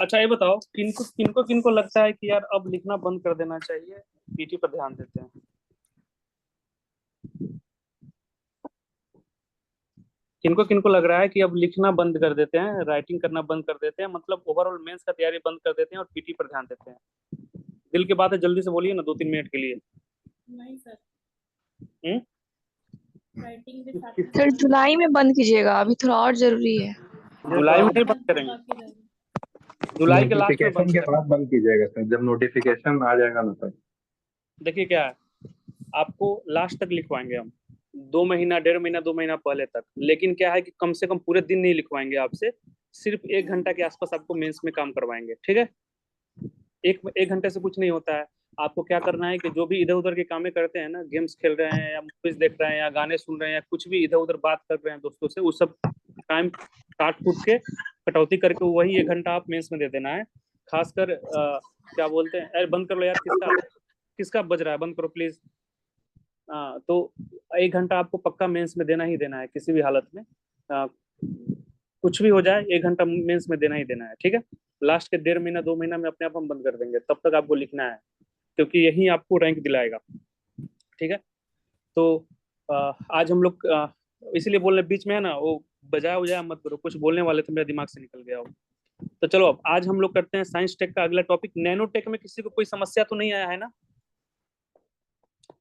अच्छा ये बताओ, किनको किनको किनको लगता है कि यार अब लिखना बंद कर देना चाहिए, पीटी पर ध्यान देते हैं? किनको किनको लग रहा है कि अब लिखना बंद कर देते हैं, राइटिंग करना बंद कर देते हैं, मतलब ओवरऑल मेंस का तैयारी बंद कर देते हैं और पीटी पर ध्यान देते हैं? दिल की बात है, जल्दी से बोलिए ना, 2-3 मिनट के लिए। नहीं सर, हम्म। राइटिंग भी साथ में सर करना जुलाई चाहिए। में बंद कीजिएगा, अभी थोड़ा और जरूरी है। जुलाई में नहीं बंद तो करेंगे, बाकी रहेगा। जुलाई के लास्ट में नोटिफिकेशन बंद के करेंगे। बाद बंद कीजिएगा सर, जब नोटिफिकेशन आ जाएगा ना सर। देखिए क्या है, आपको लास्ट तक लिखवाएंगे हम, 2 महीना, 1.5 महीना, 2 महीना पहले तक। लेकिन क्या है कि कम से कम पूरे दिन नहीं लिखवाएंगे आपसे, सिर्फ 1 घंटा के आसपास आपको मेंस में काम करवाएंगे, ठीक है? एक एक घंटे से कुछ नहीं होता है। आपको क्या करना है कि जो भी इधर उधर के कामें करते हैं ना, गेम्स खेल रहे हैं या मूवीज देख रहे हैं या गाने सुन रहे हैं या कुछ भी इधर उधर बात कर रहे हैं दोस्तों से, वो सब टाइम काट कूट के कटौती करके वही 1 घंटा आप मेंस में दे देना है। खासकर क्या बोलते हैं, अरे बंद कर लो यार, किसका किसका बज रहा है, बंद करो प्लीज। तो 1 घंटा आपको पक्का मेंस में देना ही देना है किसी भी हालत में। कुछ भी हो जाए, 1 घंटा मेंस में देना ही देना है, ठीक है? लास्ट के 1.5 महीना, 2 महीना में अपने आप हम बंद कर देंगे, तब तक आपको लिखना है, क्योंकि यही आपको रैंक दिलाएगा, ठीक है? तो आज हम लोग इसीलिए बोल रहे, बीच में है ना वो बजाया उजाया मत करो, कुछ बोलने वाले थे, मेरे दिमाग से निकल गया हो। तो चलो, अब आज हम लोग करते हैं साइंस टेक का अगला टॉपिक। नैनो टेक में किसी को कोई समस्या तो नहीं आया है ना?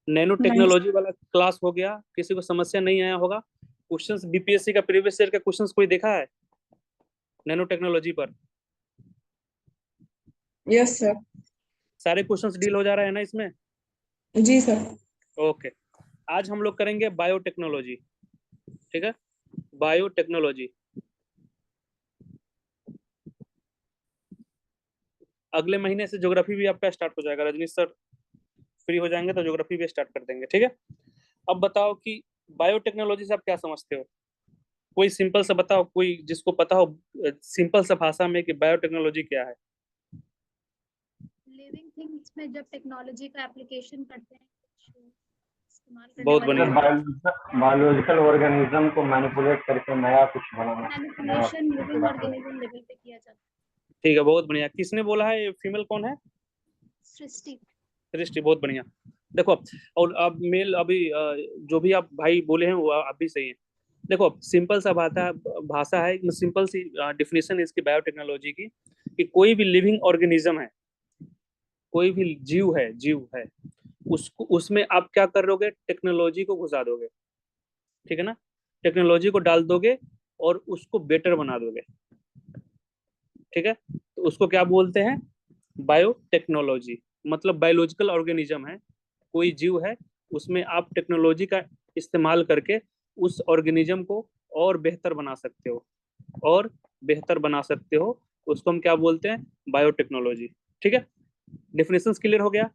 नैनो नहीं टेक्नोलॉजी वाला क्लास हो गया, किसी को समस्या नहीं आया होगा? क्वेश्चंस बीपीएससी का प्रीवियस ईयर का क्वेश्चंस कोई देखा है नैनो टेक्नोलॉजी पर? Yes sir. सारे क्वेश्चंस डील हो जा रहा है ना इसमें? जी सर। ओके। आज हम लोग करेंगे बायोटेक्नोलॉजी, ठीक है? बायोटेक्नोलॉजी। अगले महीने से ज्योग्राफी भी आपका स्टार्ट हो जाएगा, रजनीश सर फ्री हो जाएंगे तो ज्योग्राफी भी स्टार्ट कर देंगे, ठीक है? अब बताओ कि बायोटेक्नोलॉजी से आप क्या समझते हो? कोई सिंपल सा बताओ, कोई जिसको पता हो सिंपल सा भाषा में कि बायोटेक्नोलॉजी क्या है। लिविंग थिंग्स में जब टेक्नोलॉजी का एप्लीकेशन करते हैं, कुछ इस्तेमाल करने बहुत वाले बढ़िया, बायोलॉजिकल ऑर्गेनिज्म को मैनिपुलेट करके नया कुछ बनाना, नया मैनिपुलेशन लिविंग ऑर्गेनिज्म लेवल पे किया जाता ठीक है, बहुत बढ़िया। किसने बोला है, ये फीमेल कौन है? है। सृष्टि। सृष्टि, बहुत बढ़िया। देखो, और अब मेल अभी जो भी आप भाई बोले हैं वो आप भी सही है। देखो, सिंपल सा भाषा है, सिंपल सी डिफिनेशन इसकी बायोटेक्नोलॉजी की, कि कोई भी लिविंग ऑर्गेनिज्म है, कोई भी जीव है, उसको उसमें आप क्या कर दोगे, टेक्नोलॉजी को घुसा दोगे, ठीक है ना? टेक्नोलॉजी को डाल दोगे और उसको बेटर बना दोगे, ठीक है? तो उसको क्या बोलते हैं, बायोटेक्नोलॉजी। मतलब बायोलॉजिकल ऑर्गेनिज्म है, कोई जीव है, उसमें आप टेक्नोलॉजी का इस्तेमाल करके उस ऑर्गेनिज्म को और बेहतर बना सकते हो, और बेहतर बना सकते हो, उसको हम क्या बोलते हैं, बायोटेक्नोलॉजी, ठीक है? डेफिनेशन क्लियर हो गया?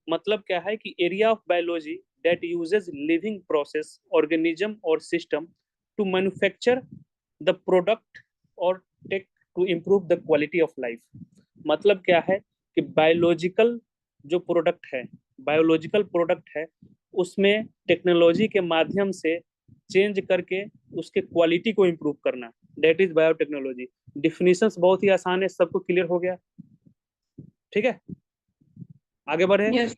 मतलब क्या है कि area of biology that uses living process, organism और system to manufacture the product और tech to improve the quality of life. मतलब क्या है कि बायोलॉजिकल जो प्रोडक्ट है, बायोलॉजिकल प्रोडक्ट है, उसमें टेक्नोलॉजी के माध्यम से चेंज करके उसके क्वालिटी को इम्प्रूव करना, दैट इज बायोटेक्नोलॉजी। डिफिनीशंस बहुत ही आसान है, सबको क्लियर हो गया? ठीक है, आगे बढ़े? यस।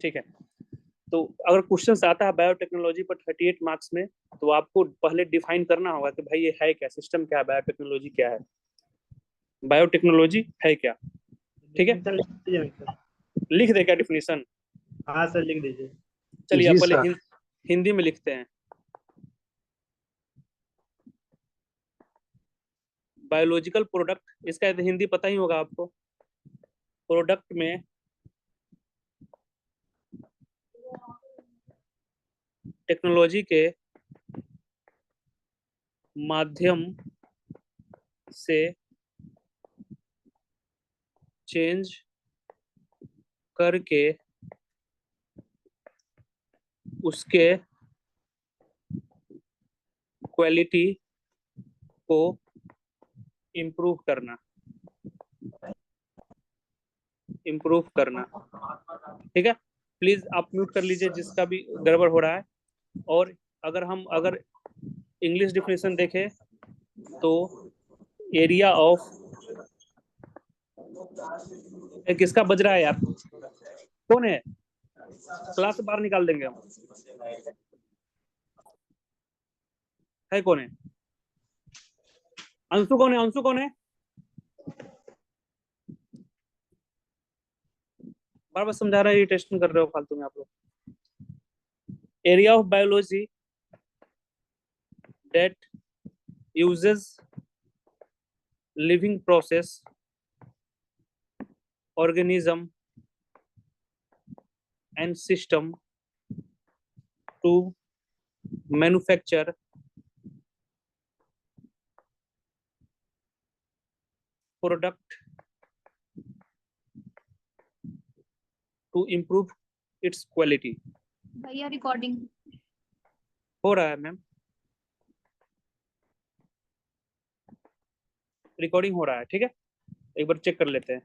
ठीक है। तो अगर क्वेश्चन आता है बायोटेक्नोलॉजी पर 38 मार्क्स में, तो आपको पहले डिफाइन करना होगा कि भाई ये है क्या, सिस्टम क्या है, बायोटेक्नोलॉजी क्या है, बायोटेक्नोलॉजी है क्या, ठीक है? लिख दे क्या डिफिनीशन? हाँ सर, लिख दीजिए। चलिए जी अब पहले सर। हिंदी में लिखते हैं। बायोलॉजिकल प्रोडक्ट, इसका तो हिंदी पता ही होगा आपको। प्रोडक्ट में टेक्नोलॉजी के माध्यम से चेंज करके उसके क्वालिटी को इम्प्रूव करना, ठीक है? प्लीज आप म्यूट कर लीजिए जिसका भी गड़बड़ हो रहा है। और अगर इंग्लिश डिफिनेशन देखें तो एरिया ऑफ किसका बज रहा है यार? कौन है? क्लास से बाहर निकाल देंगे हम। है कौन है? अंशु कौन है? अंशु कौन है? बार बार समझा रहा है, ये टेस्टिंग कर रहे हो फालतू में आप लोग। Area of biology that uses living process, organism and system to manufacture product to improve its quality। भैया रिकॉर्डिंग हो रहा है मैम, रिकॉर्डिंग हो रहा है, ठीक है, एक बार चेक कर लेते हैं।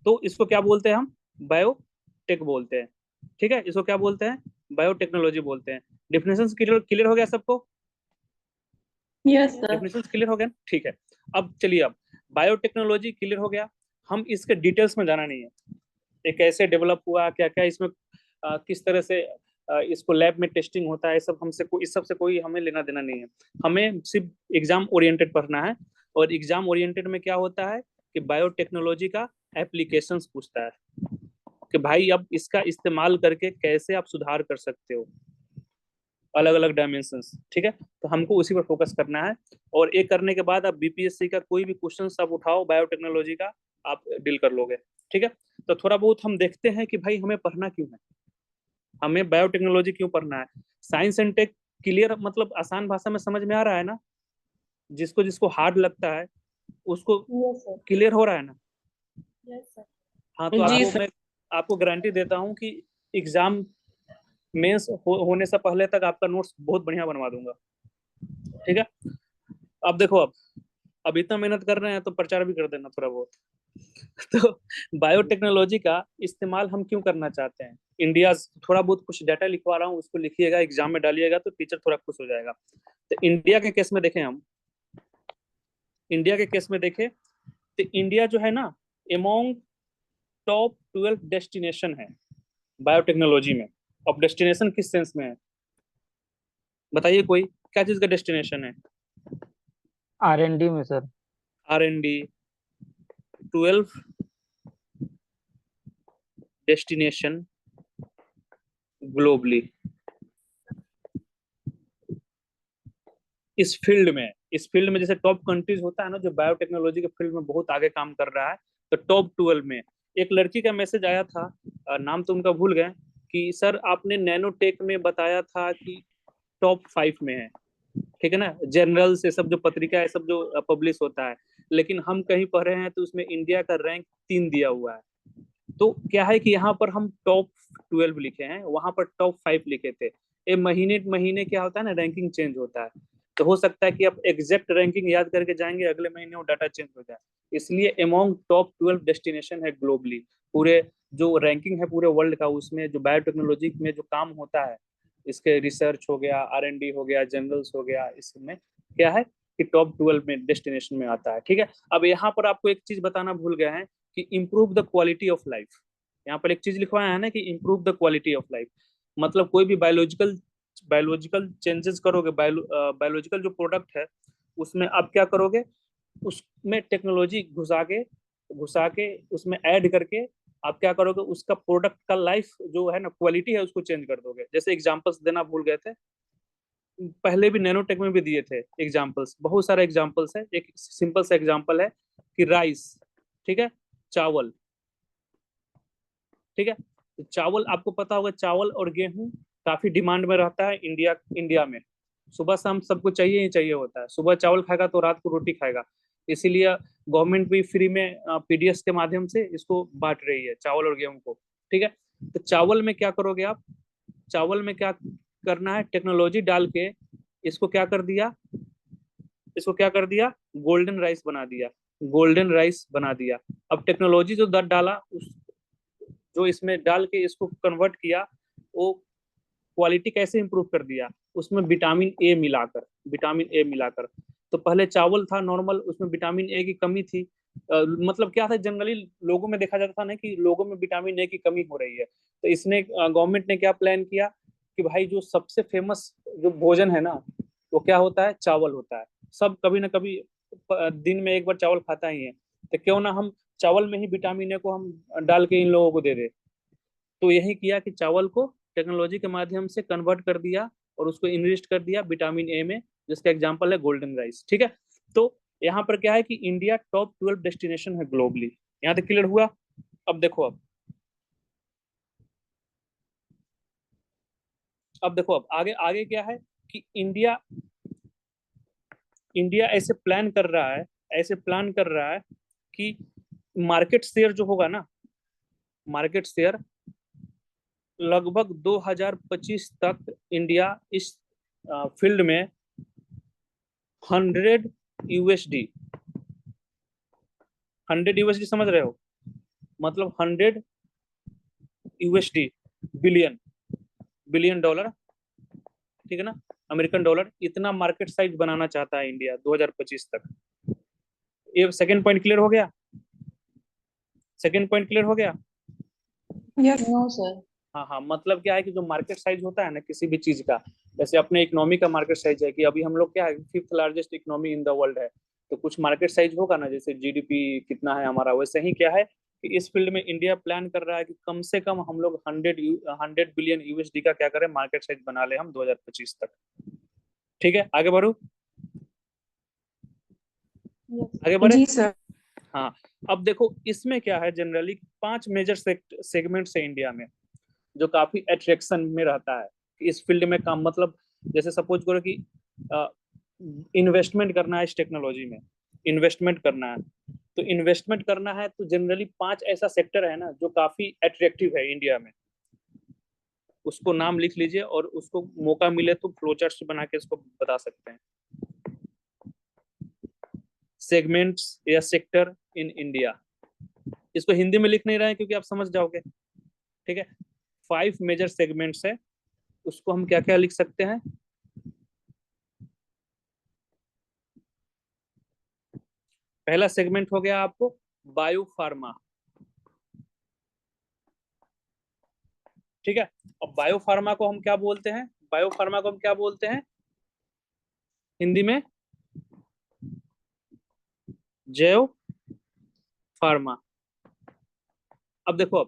तो इसको क्या बोलते हैं हम? बायोटेक बोलते हैं, ठीक है। इसको क्या बोलते हैं? बायोटेक्नोलॉजी बोलते हैं। डिफिनेशन क्लियर क्लियर हो गया सबको? Yes sir. डेफिनेशन क्लियर हो गया, ठीक है। अब चलिए, अब बायोटेक्नोलॉजी क्लियर हो गया, हम इसके डिटेल्स में जाना नहीं है, ये कैसे डेवलप हुआ, क्या क्या इसमें किस तरह से इसको लैब में टेस्टिंग होता है, सब हमसे इस सब से कोई हमें लेना देना नहीं है। हमें सिर्फ एग्जाम ओरिएंटेड पढ़ना है। और एग्जाम ओरिएंटेड में क्या होता है कि बायोटेक्नोलॉजी का एप्लीकेशंस पूछता है कि भाई अब इसका इस्तेमाल करके कैसे आप सुधार कर सकते हो, अलग अलग डायमेंशंस, ठीक है। तो हमको उसी पर फोकस करना है। और ये करने के बाद आप बीपीएससी का कोई भी क्वेश्चन आप उठाओ बायोटेक्नोलॉजी का, आप डील कर लोगे, ठीक है। तो थोड़ा बहुत हम देखते हैं कि भाई हमें पढ़ना क्यों है, हमें बायोटेक्नोलॉजी क्यों पढ़ना है। साइंस एंड टेक क्लियर, मतलब आसान भाषा में समझ में आ रहा है ना? जिसको जिसको हार्ड लगता है उसको यस सर। क्लियर हो रहा है ना? Yes sir. हाँ, तो जी आपको सर। मैं आपको गारंटी देता हूँ कि एग्जाम मेंस होने से पहले तक आपका नोट्स बहुत बढ़िया बनवा दूंगा, ठीक है। अब देखो, अब इतना मेहनत कर रहे हैं तो प्रचार भी कर देना थोड़ा बहुत। तो बायोटेक्नोलॉजी का इस्तेमाल हम क्यों करना चाहते हैं? इंडिया, थोड़ा बहुत कुछ डाटा लिखवा रहा हूँ, उसको लिखिएगा, एग्जाम में डालिएगा तो टीचर थोड़ा खुश हो जाएगा। तो इंडिया के केस में देखें, हम इंडिया के केस में देखें तो इंडिया जो है ना, एमोंग टॉप 12 डेस्टिनेशन है बायोटेक्नोलॉजी में। अब डेस्टिनेशन किस सेंस में है बताइए, कोई क्या चीज का डेस्टिनेशन है? R&D में सर। R&D 12 destination globally. इस फील्ड में जैसे टॉप कंट्रीज होता है ना, जो बायोटेक्नोलॉजी के फील्ड में बहुत आगे काम कर रहा है, तो टॉप 12 में एक लड़की का मैसेज आया था, नाम तो उनका भूल गए, कि सर आपने नैनोटेक में बताया था कि टॉप 5 में है, ठीक है ना, जर्नल से सब जो पत्रिका है, सब जो पब्लिश होता है, लेकिन हम कहीं पढ़ रहे हैं तो उसमें इंडिया का रैंक 3 दिया हुआ है। तो क्या है कि यहाँ पर हम टॉप 12 लिखे हैं, वहां पर टॉप 5 लिखे थे। ये महीने महीने क्या होता है ना, रैंकिंग चेंज होता है, तो हो सकता है कि आप एग्जैक्ट रैंकिंग याद करके जाएंगे, अगले महीने वो डाटा चेंज हो जाए। इसलिए अमॉन्ग टॉप 12 डेस्टिनेशन है ग्लोबली। पूरे जो रैंकिंग है पूरे वर्ल्ड का, उसमें जो बायोटेक्नोलॉजी में जो काम होता है, इसके रिसर्च हो गया, R&D हो गया, जर्नल्स हो गया, इसमें क्या है कि टॉप 12 में डेस्टिनेशन में आता है, ठीक है। अब यहाँ पर आपको एक चीज बताना भूल गया है कि improve the quality of life. यहाँ पर एक चीज लिखवाया है ना कि improve the quality of life, मतलब कोई भी बायोलॉजिकल चेंजेस करोगे, बायोलॉजिकल जो प्रोडक्ट है उसमें आप क्या करोगे, उसमें टेक्नोलॉजी घुसा के उसमें ऐड करके आप क्या करोगे, उसका प्रोडक्ट का लाइफ जो है ना, क्वालिटी है, उसको चेंज कर दोगे। जैसे एग्जांपल्स देना भूल गए थे, पहले भी नैनोटेक में भी दिए थे एग्जांपल्स, बहुत सारे एग्जांपल्स है। एक सिंपल सा एग्जांपल है कि राइस, ठीक है, चावल, ठीक है। तो चावल आपको पता होगा, चावल और गेहूं काफी डिमांड में रहता है इंडिया में। सुबह शाम सबको चाहिए ही चाहिए होता है, सुबह चावल खाएगा तो रात को रोटी खाएगा। इसीलिए गवर्नमेंट भी फ्री में पीडीएस के माध्यम से इसको बांट रही है, चावल और गेहूं को, ठीक है। तो चावल में क्या करोगे आप, चावल में क्या करना है, टेक्नोलॉजी डाल के इसको क्या कर दिया, गोल्डन राइस बना दिया। अब टेक्नोलॉजी जो डाला, उस जो इसमें डाल के इसको कन्वर्ट किया, वो क्वालिटी कैसे इंप्रूव कर दिया, उसमें विटामिन ए मिलाकर। तो पहले चावल था नॉर्मल, उसमें विटामिन ए की कमी थी, मतलब क्या था, जनरली लोगों में देखा जाता था ना कि लोगों में विटामिन ए की कमी हो रही है, तो इसने गवर्नमेंट ने क्या प्लान किया कि भाई जो सबसे फेमस जो भोजन है ना, वो क्या होता है, चावल होता है। सब कभी ना कभी दिन में एक बार चावल खाता ही है, तो क्यों ना हम चावल में ही विटामिन ए को हम डाल के इन लोगों को दे दे। तो यही किया कि चावल को टेक्नोलॉजी के माध्यम से कन्वर्ट कर दिया और उसको इनरिस्ट कर दिया विटामिन ए में, जिसका एग्जांपल है गोल्डन राइस। ठीक है, तो यहाँ पर क्या है कि इंडिया टॉप 12 डेस्टिनेशन है ग्लोबली। यहाँ तक क्लियर हुआ? अब देखो, अब देखो, अब आगे आगे क्या है कि इंडिया इंडिया ऐसे प्लान कर रहा है, ऐसे प्लान कर रहा है कि मार्केट शेयर जो होगा ना, मार्केट शेयर लगभग 2025 तक इंडिया इस फील्ड में 100 USD, 100 USD समझ रहे हो, मतलब 100 USD, बिलियन, बिलियन डॉलर, ठीक है ना, अमेरिकन डॉलर, इतना मार्केट साइज बनाना चाहता है इंडिया 2025 तक। ये सेकंड पॉइंट क्लियर हो गया? सेकंड पॉइंट क्लियर हो गया? Yes. No, sir. हाँ हाँ, मतलब क्या है कि जो मार्केट साइज होता है ना किसी भी चीज का, जैसे अपने इकोनॉमी का मार्केट साइज है कि अभी हम लोग क्या है, 5th largest economy in the world है, तो कुछ मार्केट साइज होगा ना, जैसे जीडीपी कितना है हमारा, वैसे ही क्या है कि इस फील्ड में इंडिया प्लान कर रहा है कि कम से कम हम लोग 100 बिलियन यूएसडी का क्या करें, मार्केट साइज बना ले हम 2025 तक। ठीक है, आगे बढ़ो, आगे बढ़े। जी सर। हाँ, अब देखो इसमें क्या है, जनरली 5 मेजर सेगमेंट्स है इंडिया में जो काफी अट्रैक्शन में रहता है इस फील्ड में काम, मतलब जैसे सपोज करो कि इन्वेस्टमेंट करना है इस टेक्नोलॉजी में, इन्वेस्टमेंट करना है, तो इन्वेस्टमेंट करना है तो जनरली 5 ऐसा सेक्टर है ना जो काफी अट्रैक्टिव है इंडिया में, उसको नाम लिख लीजिए और उसको मौका मिले तो फ्लोचार्ट बना के इसको बता सकते हैं। सेगमेंट्स या सेक्टर इन इंडिया, इसको हिंदी में लिख नहीं रहे हैं क्योंकि आप समझ जाओगे। ठीक है, 5 मेजर सेगमेंट्स है, उसको हम क्या क्या लिख सकते हैं। पहला सेगमेंट हो गया आपको बायो फार्मा। ठीक है, अब बायो फार्मा को हम क्या बोलते हैं, बायो फार्मा को हम क्या बोलते हैं हिंदी में, जैव फार्मा। अब देखो,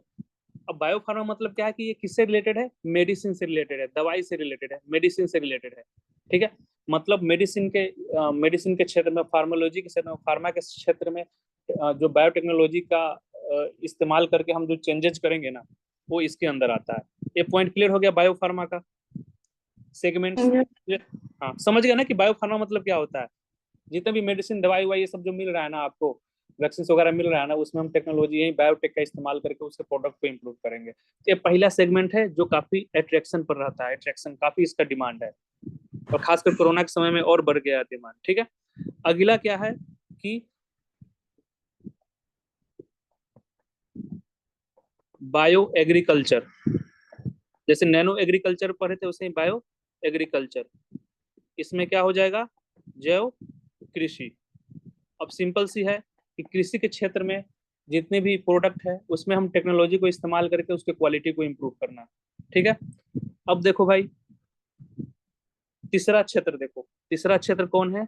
अब बायो फार्मा मतलब क्या है कि ये किससे रिलेटेड है, मेडिसिन से रिलेटेड है, दवाई से रिलेटेड है, मेडिसिन से रिलेटेड है। ठीक है, मतलब मेडिसिन के क्षेत्र में, फार्मालॉजी के क्षेत्र में, फार्मा के क्षेत्र में जो बायोटेक्नोलॉजी का इस्तेमाल करके हम जो चेंजेस करेंगे ना, वो इसके अंदर आता है। ये पॉइंट क्लियर हो गया बायो फार्मा का सेगमेंट। हाँ, समझ गया ना कि बायो फार्मा मतलब क्या होता है। जितने भी मेडिसिन, दवाई वाई ये सब जो मिल रहा है ना आपको, वैक्सीन वगैरह मिल रहा है ना, उसमें हम टेक्नोलॉजी यही बायोटेक का इस्तेमाल करके उसके प्रोडक्ट को इम्प्रूव करेंगे। ये पहला सेगमेंट है जो काफी अट्रैक्शन पर रहता है, अट्रैक्शन काफी इसका डिमांड है, और खासकर कोरोना के समय में और बढ़ गया डिमांड। ठीक है, अगला क्या है कि बायो एग्रीकल्चर, जैसे नैनो एग्रीकल्चर पढ़े थे वैसे ही बायो एग्रीकल्चर, इसमें क्या हो जाएगा, जैव कृषि। अब सिंपल सी है कि कृषि के क्षेत्र में जितने भी प्रोडक्ट है उसमें हम टेक्नोलॉजी को इस्तेमाल करके उसके क्वालिटी को इम्प्रूव करना। ठीक है, अब देखो भाई तीसरा क्षेत्र, देखो तीसरा क्षेत्र कौन है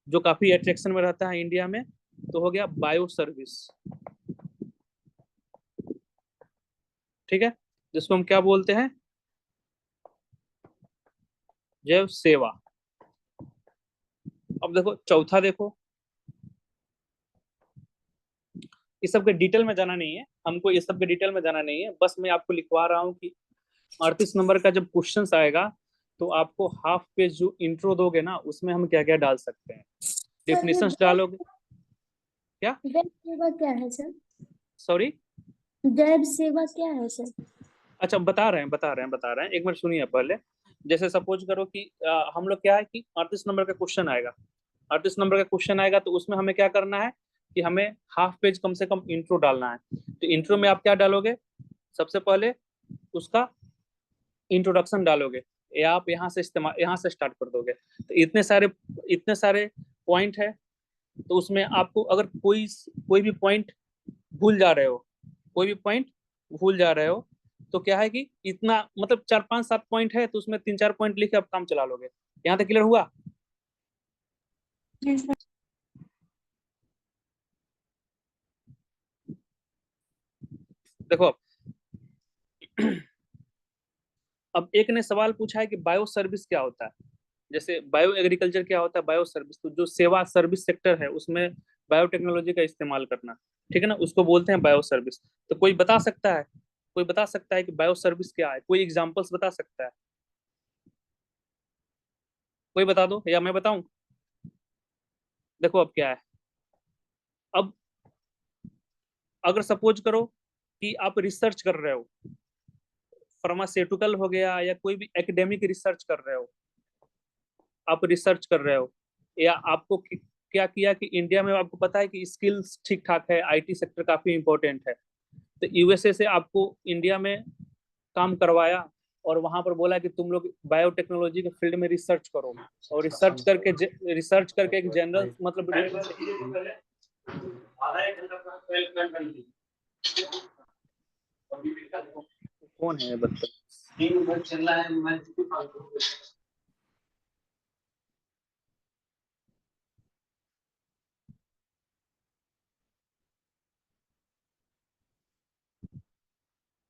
जो काफी अट्रैक्शन में रहता है इंडिया में, तो हो गया बायो सर्विस। ठीक है, जिसको हम क्या बोलते हैं, जैव सेवा। अब देखो चौथा, देखो इस सब के डिटेल में जाना नहीं है हमको, ये सब के डिटेल में जाना नहीं है, बस मैं आपको लिखवा रहा हूँ कि 38 नंबर का जब क्वेश्चंस आएगा तो आपको हाफ पेज जो इंट्रो दोगे ना, उसमें हम क्या क्या डाल सकते हैं, डेफिनेशंस डालोगे क्या, जैव सेवा क्या है सर? सॉरी, जैव सेवा क्या है सर? अच्छा बता रहे हैं, एक मिनट सुनिए पहले। जैसे सपोज करो कि हम लोग क्या है कि 38 नंबर का क्वेश्चन आएगा, 38 नंबर का क्वेश्चन आएगा तो उसमें हमें क्या करना है कि हमें हाफ पेज कम से कम इंट्रो डालना है। तो इंट्रो में आप क्या डालोगे, सबसे पहले उसका इंट्रोडक्शन डालोगे, या आप यहाँ से स्टार्ट कर दोगे। तो इतने सारे पॉइंट है तो उसमें आपको अगर कोई भी पॉइंट भूल जा रहे हो, कोई भी पॉइंट भूल जा रहे हो, तो क्या है कि इतना मतलब 4 5 7 पॉइंट है, तो उसमें 3 4 पॉइंट लिख के आप काम चला लोगे। यहाँ तक क्लियर हुआ? जी सर। देखो अब एक ने सवाल पूछा है कि बायो सर्विस क्या होता है, जैसे बायो एग्रीकल्चर क्या होता है, बायो सर्विस तो जो सेवा सर्विस सेक्टर है उसमें बायोटेक्नोलॉजी का इस्तेमाल करना, ठीक है ना, उसको बोलते हैं बायो सर्विस। तो कोई बता सकता है, कोई बता सकता है कि बायो सर्विस क्या है? कोई एग्जांपल्स बता सकता है? कोई बता दो या मैं बताऊं? देखो अब क्या है, अब अगर सपोज करो कि आप रिसर्च कर रहे हो, फार्मास्यूटिकल हो गया या कोई भी एकेडमिक रिसर्च कर रहे हो, आप रिसर्च कर रहे हो, या आपको क्या किया कि इंडिया में आपको पता है कि स्किल्स ठीक ठाक है, आईटी सेक्टर काफी इंपॉर्टेंट है, तो यूएसए से आपको इंडिया में काम करवाया और वहां पर बोला कि तुम लोग बायोटेक्नोलॉजी के फील्ड में रिसर्च करो, और रिसर्च करके एक जनरल मतलब कौन है बच्चा?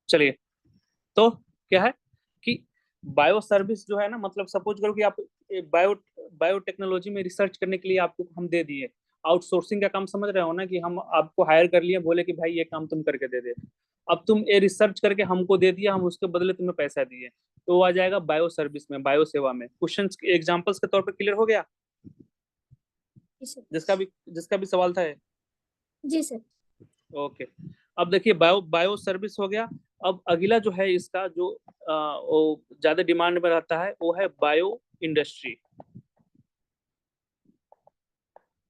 चलिए, तो क्या है कि बायो सर्विस जो है ना, मतलब सपोज करो कि आप बायोटेक्नोलॉजी में रिसर्च करने के लिए आपको हम दे दिए, आउटसोर्सिंग का काम समझ रहे हो ना, कि हम आपको हायर कर लिए, बोले कि भाई ये काम तुम करके दे दे, अब तुम ये रिसर्च करके हमको दे दिया, हम उसके बदले तुम्हें पैसा दिए, तो वो आ जाएगा बायो सर्विस में, बायो सेवा में। क्वेश्चन एग्जाम्पल्स के तौर पर क्लियर हो गया? जी सर। जिसका भी सवाल था? जी सर। ओके, अब देखिए बायो सर्विस हो गया। अब अगला जो है इसका जो वो ज्यादा डिमांड में रहता है वो है बायो इंडस्ट्री,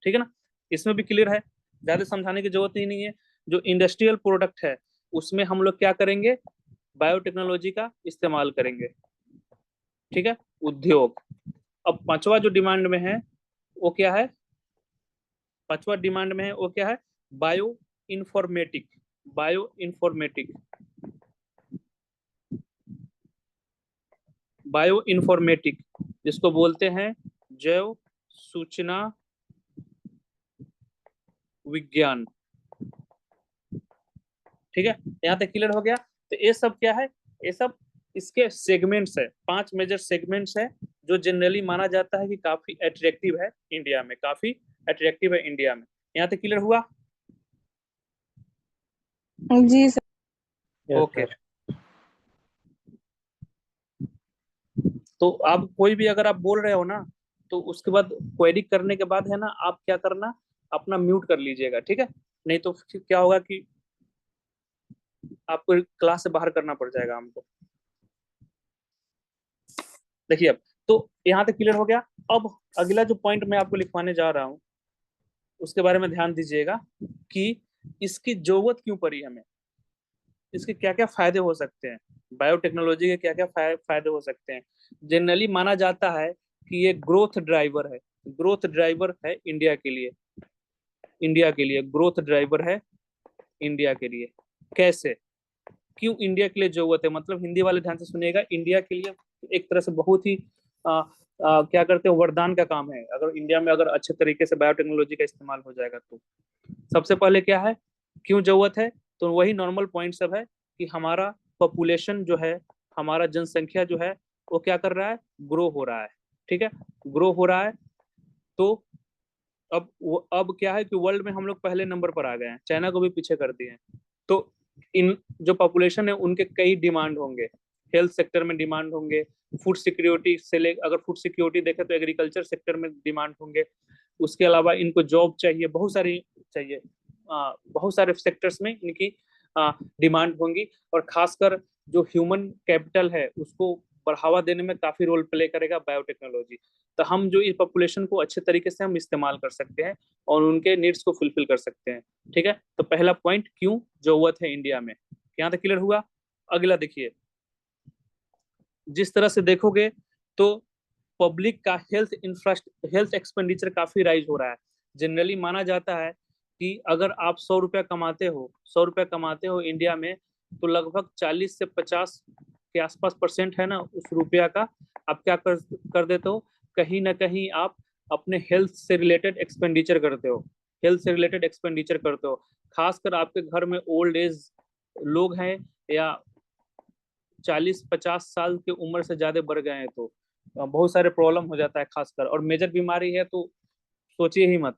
ठीक है ना, इसमें भी क्लियर है, ज्यादा समझाने की जरूरत ही नहीं है। जो इंडस्ट्रियल प्रोडक्ट है उसमें हम लोग क्या करेंगे, बायोटेक्नोलॉजी का इस्तेमाल करेंगे, ठीक है, उद्योग। अब पांचवा जो डिमांड में है वो क्या है, पांचवा डिमांड में है वो क्या है, bio informatic, bio informatic, bio informatic जिसको बोलते हैं जैव सूचना विज्ञान, ठीक है, यहाँ तक क्लियर हो गया। तो ये सब क्या है, ये सब इसके सेगमेंट्स है, 5 मेजर सेगमेंट्स है जो जनरली माना जाता है कि काफी अट्रैक्टिव है इंडिया में, काफी अट्रैक्टिव है इंडिया में। यहाँ तक क्लियर हुआ? जी सर। ओके, तो आप कोई भी अगर आप बोल रहे हो ना, तो उसके बाद क्वेरी करने के बाद है ना, आप क्या करना, अपना म्यूट कर लीजिएगा, ठीक है, नहीं तो फिर क्या होगा कि आपको क्लास से बाहर करना पड़ जाएगा हमको। देखिए अब तो यहाँ तक क्लियर हो गया। अब अगला जो पॉइंट मैं आपको लिखवाने जा रहा हूँ उसके बारे में ध्यान दीजिएगा कि इसकी जरूरत क्यों पड़ी हमें, इसके क्या क्या फायदे हो सकते हैं, बायोटेक्नोलॉजी के क्या क्या फायदे हो सकते हैं। जनरली माना जाता है कि ये ग्रोथ ड्राइवर है, ग्रोथ ड्राइवर है इंडिया के लिए, इंडिया के लिए ग्रोथ ड्राइवर है इंडिया के लिए। कैसे, क्यों इंडिया के लिए जरूरत है, मतलब हिंदी वाले ध्यान से सुनिएगा, इंडिया के लिए एक तरह से बहुत ही क्या करते हैं, वरदान का काम है अगर इंडिया में अगर अच्छे तरीके से बायोटेक्नोलॉजी का इस्तेमाल हो जाएगा तो। सबसे पहले क्या है, क्यों जरूरत है, तो वही नॉर्मल पॉइंट सब है कि हमारा पॉपुलेशन जो है, हमारा जनसंख्या जो है वो क्या कर रहा है, ग्रो हो रहा है, ठीक है, ग्रो हो रहा है। तो अब क्या है कि वर्ल्ड में हम लोग पहले नंबर पर आ गए हैं, चाइना को भी पीछे कर दिए हैं। तो इन जो पॉपुलेशन है उनके कई डिमांड होंगे, हेल्थ सेक्टर में डिमांड होंगे, फूड सिक्योरिटी से ले, अगर फूड सिक्योरिटी देखें तो एग्रीकल्चर सेक्टर में डिमांड होंगे, उसके अलावा इनको जॉब चाहिए, बहुत सारी चाहिए, बहुत सारे सेक्टर्स में इनकी डिमांड होंगी, और खासकर जो ह्यूमन कैपिटल है उसको बढ़ावा देने में काफी रोल प्ले करेगा बायोटेक्नोलॉजी। तो हम जो इस पॉपुलेशन को अच्छे तरीके से हम इस्तेमाल कर सकते हैं और उनके नीड्स को फुलफिल कर सकते हैं, ठीक है। तो पहला पॉइंट, क्यों जरूरत है इंडिया में, यहाँ तक क्लियर हुआ। अगला देखिए, जिस तरह से देखोगे तो पब्लिक का हेल्थ एक्सपेंडिचर काफी राइज हो रहा है, जनरली माना जाता है कि अगर आप 100 रुपया कमाते हो, 100 रुपया कमाते हो इंडिया में, तो लगभग 40 से 50 के आसपास % है ना उस रुपया का आप क्या कर देते हो, कहीं ना कहीं आप अपने हेल्थ से रिलेटेड एक्सपेंडिचर करते हो, हेल्थ से रिलेटेड एक्सपेंडिचर करते हो। खासकर आपके घर में ओल्ड एज लोग हैं या 40-50 साल की उम्र से ज्यादा बढ़ गए हैं, तो बहुत सारे प्रॉब्लम हो जाता है खासकर, और मेजर बीमारी है तो सोचिए ही मत।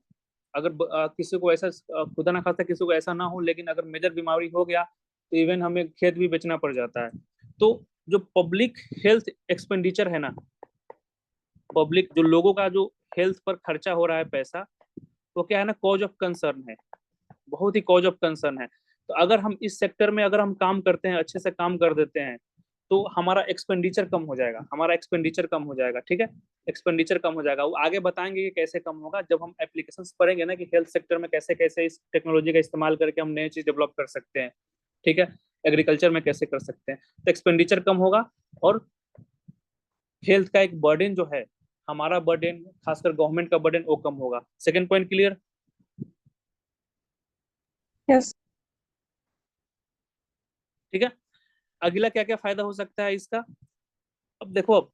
अगर किसी को ऐसा खुदा ना खास्ता किसी को ऐसा ना हो, लेकिन अगर मेजर बीमारी हो गया तो इवन हमें खेत भी बेचना पड़ जाता है। तो जो पब्लिक हेल्थ एक्सपेंडिचर है ना, पब्लिक जो लोगों का जो हेल्थ पर खर्चा हो रहा है पैसा, वो क्या है ना, कॉज ऑफ कंसर्न है, बहुत ही कॉज ऑफ कंसर्न है। तो अगर हम इस सेक्टर में अगर हम काम करते हैं, अच्छे से काम कर देते हैं, तो हमारा एक्सपेंडिचर कम हो जाएगा, हमारा एक्सपेंडिचर कम हो जाएगा, ठीक है, एक्सपेंडिचर कम हो जाएगा। वो आगे बताएंगे कि कैसे कम होगा जब हम एप्लीकेशंस पढ़ेंगे ना, कि हेल्थ सेक्टर में कैसे कैसे इस टेक्नोलॉजी का इस्तेमाल करके हम नई चीज डेवलप कर सकते हैं, ठीक है, एग्रीकल्चर में कैसे कर सकते हैं, तो एक्सपेंडिचर कम होगा और हेल्थ का एक बर्डन जो है, हमारा बर्डन, खासकर गवर्नमेंट का बर्डन, वो कम होगा। Second point clear? यस। ठीक है, अगला क्या क्या फायदा हो सकता है इसका? अब देखो, अब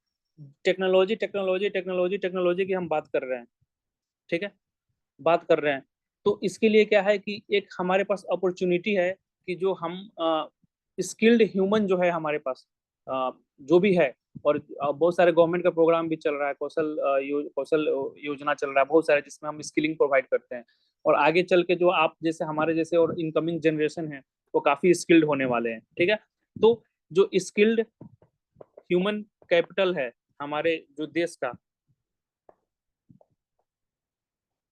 टेक्नोलॉजी टेक्नोलॉजी टेक्नोलॉजी टेक्नोलॉजी की हम बात कर रहे हैं, ठीक है, बात कर रहे हैं, तो इसके लिए क्या है कि एक हमारे पास अपॉर्चुनिटी है कि जो हम स्किल्ड ह्यूमन जो है हमारे पास, जो भी है, और बहुत सारे गवर्नमेंट का प्रोग्राम भी चल रहा है, कौशल योजना चल रहा है बहुत सारे, जिसमें हम स्किलिंग प्रोवाइड करते हैं, और आगे चल के जो आप जैसे हमारे जैसे और इनकमिंग जनरेशन है वो काफी स्किल्ड होने वाले हैं, ठीक है। तो जो स्किल्ड ह्यूमन कैपिटल है हमारे जो देश का,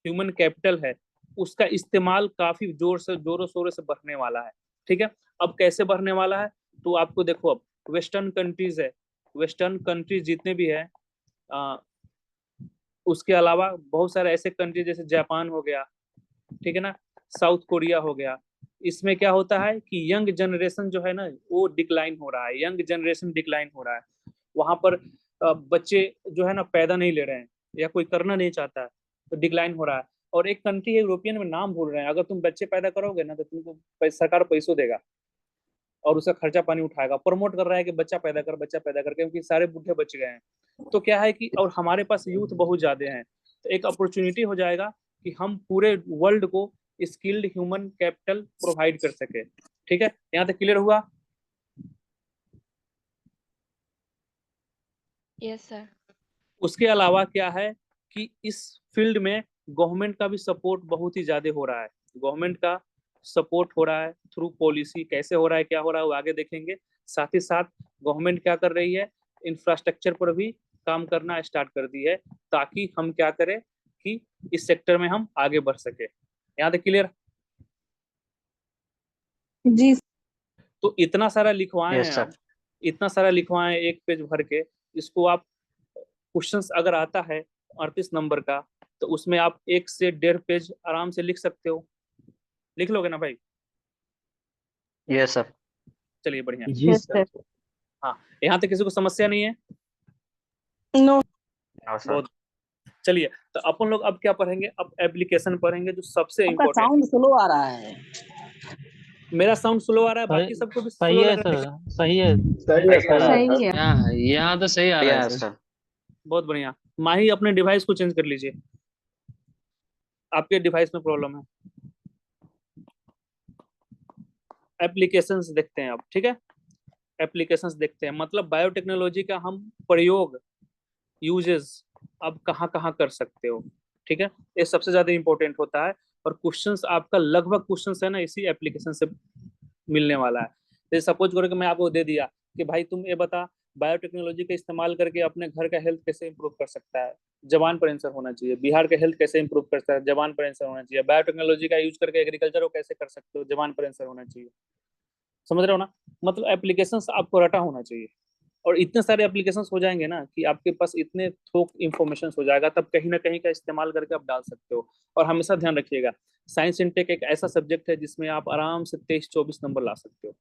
ह्यूमन कैपिटल है, उसका इस्तेमाल काफी जोरों शोरों से बढ़ने वाला है, ठीक है। अब कैसे बढ़ने वाला है, तो आपको देखो, अब वेस्टर्न कंट्रीज है, वेस्टर्न कंट्रीज जितने भी है, उसके अलावा बहुत सारे ऐसे कंट्री जैसे जापान हो गया, ठीक है ना, साउथ कोरिया हो गया, इसमें क्या होता है कि यंग जनरेशन जो है ना वो डिक्लाइन हो रहा है, यंग जनरेशन डिक्लाइन हो रहा है। वहां पर बच्चे जो है ना पैदा नहीं ले रहे हैं, या कोई करना नहीं चाहता है, तो डिक्लाइन हो रहा है। और एक कंट्री है यूरोपियन में, नाम भूल रहे हैं, अगर तुम बच्चे पैदा करोगे ना तो तुमको सरकार पैसों देगा और उसका खर्चा पानी उठाएगा, प्रमोट कर रहा है कि बच्चा पैदा कर, बच्चा पैदा कर, क्योंकि सारे बूढ़े बच गए हैं। तो क्या है कि, और हमारे पास यूथ बहुत ज्यादा है, तो एक अपॉर्चुनिटी हो जाएगा कि हम पूरे वर्ल्ड को स्किल्ड ह्यूमन कैपिटल प्रोवाइड कर सके, ठीक है, यहाँ तक क्लियर हुआ? Yes sir. उसके अलावा क्या है कि इस फील्ड में गवर्नमेंट का भी सपोर्ट बहुत ही ज्यादा हो रहा है, गवर्नमेंट का सपोर्ट हो रहा है थ्रू पॉलिसी, कैसे हो रहा है, क्या हो रहा है, वो आगे देखेंगे। साथ ही साथ गवर्नमेंट क्या कर रही है, इंफ्रास्ट्रक्चर पर भी काम करना स्टार्ट कर दी है, ताकि हम क्या करें कि इस सेक्टर में हम आगे बढ़ सके। यहाँ तक क्लियर? जी। तो इतना सारा लिखवाए Yes, हैं sir. आप, इतना सारा लिखवाए हैं एक पेज भर के, इसको आप क्वेश्चंस अगर आता है 38 नंबर का, तो उसमें आप 1 से 1.5 पेज आराम से लिख सकते हो, लिख लोगे ना भाई? Yes sir. चलिए बढ़िया। जी यस सर। सर। हाँ, यहाँ तक किसी को समस्या नहीं है? नो। हाँ सर। बहुत। चलिए, तो अपन लोग अब क्या पढ़ेंगे, अब एप्लीकेशन पढ़ेंगे, जो सबसे आपका इम्पोर्टेंट। साउंड स्लो आ रहा है। मेरा साउंड स्लो आ रहा है, सही बाकी सबको भी सही स्लो है लग रहा सर, है? सही है। सही है सही सर। सही है। यहाँ तो सही आ रहा है यस सर। सर। बहुत बढ़िया। माही अपने डिवाइस को चेंज कर लीजिए, आपके डिवाइस में प्रॉब्लम है। एप्लीकेशंस देखते हैं अब, ठीक है, एप्लीकेशंस देखते हैं, मतलब बायोटेक्नोलॉजी का हम प्रयोग, यूजेस अब कहाँ कहाँ कर सकते हो, ठीक है, ये सबसे ज्यादा इंपॉर्टेंट होता है। और क्वेश्चंस आपका लगभग क्वेश्चंस है ना इसी एप्लीकेशन से मिलने वाला है। जैसे सपोज करो कि मैं आपको दे दिया कि भाई तुम ये बता, बायोटेक्नोलॉजी का इस्तेमाल करके अपने घर का हेल्थ कैसे इंप्रूव कर सकता है, जवान पर आंसर होना चाहिए। बिहार का हेल्थ कैसे इंप्रूव कर सकता है, जवान पर आंसर होना चाहिए। बायोटेक्नोलॉजी का यूज करके एग्रीकल्चर को कैसे कर सकते हो, जवान पर आंसर होना चाहिए। समझ रहे हो ना, मतलब एप्लीकेशंस आपको रटा होना चाहिए। और इतने सारे एप्लीकेशंस हो जाएंगे ना कि आपके पास इतने थोक इन्फॉर्मेशन हो जाएगा, तब कहीं ना कहीं का इस्तेमाल करके आप डाल सकते हो। और हमेशा ध्यान रखिएगा, साइंस इंटेक एक ऐसा सब्जेक्ट है जिसमें आप आराम से 23-24 नंबर ला सकते हो।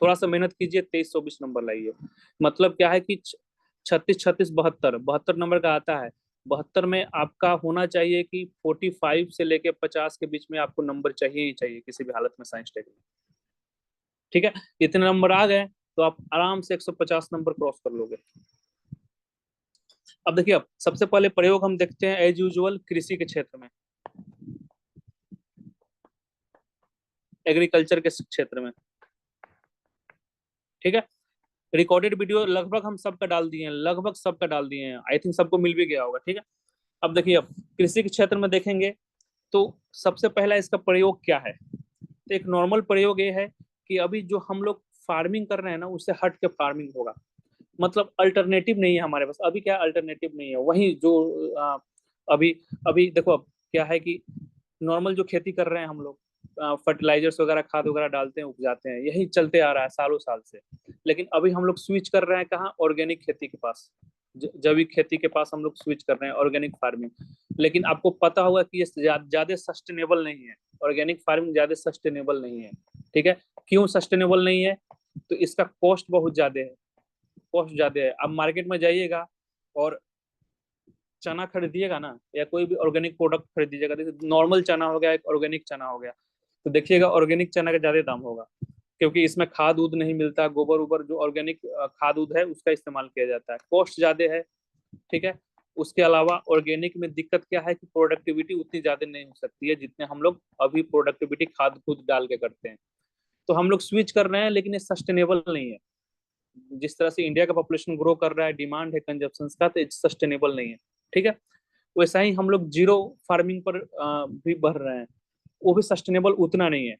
थोड़ा सा मेहनत कीजिए, 23-24 नंबर लाइए। मतलब क्या है कि 36-36 72 72 नंबर का आता है, 72 में आपका होना चाहिए कि 45 से लेके 50 के बीच में आपको नंबर चाहिए ही चाहिए किसी भी हालत में साइंस टेक में। ठीक है, इतने नंबर आ गए तो आप आराम से 150 नंबर क्रॉस कर लोगे। अब देखिए, अब सबसे पहले प्रयोग हम देखते हैं एज यूजुअल कृषि के क्षेत्र में, एग्रीकल्चर के क्षेत्र में। ठीक है, रिकॉर्डेड वीडियो लगभग हम सबका डाल दिए हैं, लगभग सबका डाल दिए हैं, आई थिंक सबको मिल भी गया होगा। ठीक है, अब देखिए, अब कृषि के क्षेत्र में देखेंगे तो सबसे पहला इसका प्रयोग क्या है। तो एक नॉर्मल प्रयोग ये है कि अभी जो हम लोग फार्मिंग कर रहे हैं ना, उससे हट के फार्मिंग होगा, मतलब अल्टरनेटिव नहीं है हमारे पास। अभी क्या अल्टरनेटिव नहीं है, वही जो अभी अभी देखो, अब क्या है कि नॉर्मल जो खेती कर रहे हैं हम लोग, फर्टिलाइजर्स वगैरह खाद वगैरह डालते हैं, उपजाते हैं, यही चलते आ रहा है सालों साल से। लेकिन अभी हम लोग स्विच कर रहे हैं कहाँ, ऑर्गेनिक खेती के पास, जैविक खेती के पास हम लोग स्विच कर रहे हैं, ऑर्गेनिक फार्मिंग। लेकिन आपको पता होगा कि ये ज्यादा सस्टेनेबल नहीं है, ऑर्गेनिक फार्मिंग ज्यादा सस्टेनेबल नहीं है। ठीक है, क्यों सस्टेनेबल नहीं है? तो इसका कॉस्ट बहुत ज्यादा है, कॉस्ट ज्यादा है। आप मार्केट में जाइएगा और चना खरीदिएगा ना, या कोई भी ऑर्गेनिक प्रोडक्ट खरीदिएगा, जैसे नॉर्मल चना हो गया, एक ऑर्गेनिक चना हो गया, तो देखिएगा ऑर्गेनिक चना का ज्यादा दाम होगा, क्योंकि इसमें खाद उद नहीं मिलता, गोबर उबर जो ऑर्गेनिक खाद उद है उसका इस्तेमाल किया जाता है, कॉस्ट ज्यादा है। ठीक है, उसके अलावा ऑर्गेनिक में दिक्कत क्या है कि प्रोडक्टिविटी उतनी ज्यादा नहीं हो सकती है जितने हम लोग अभी प्रोडक्टिविटी खाद खुद डाल के करते हैं। तो हम लोग स्विच कर रहे हैं, लेकिन ये सस्टेनेबल नहीं है। जिस तरह से इंडिया का पॉपुलेशन ग्रो कर रहा है, डिमांड है कंजप्शन का, तो सस्टेनेबल नहीं है। ठीक है, वैसा ही हम लोग जीरो फार्मिंग पर भी बढ़ रहे हैं, वो भी सस्टेनेबल उतना नहीं है।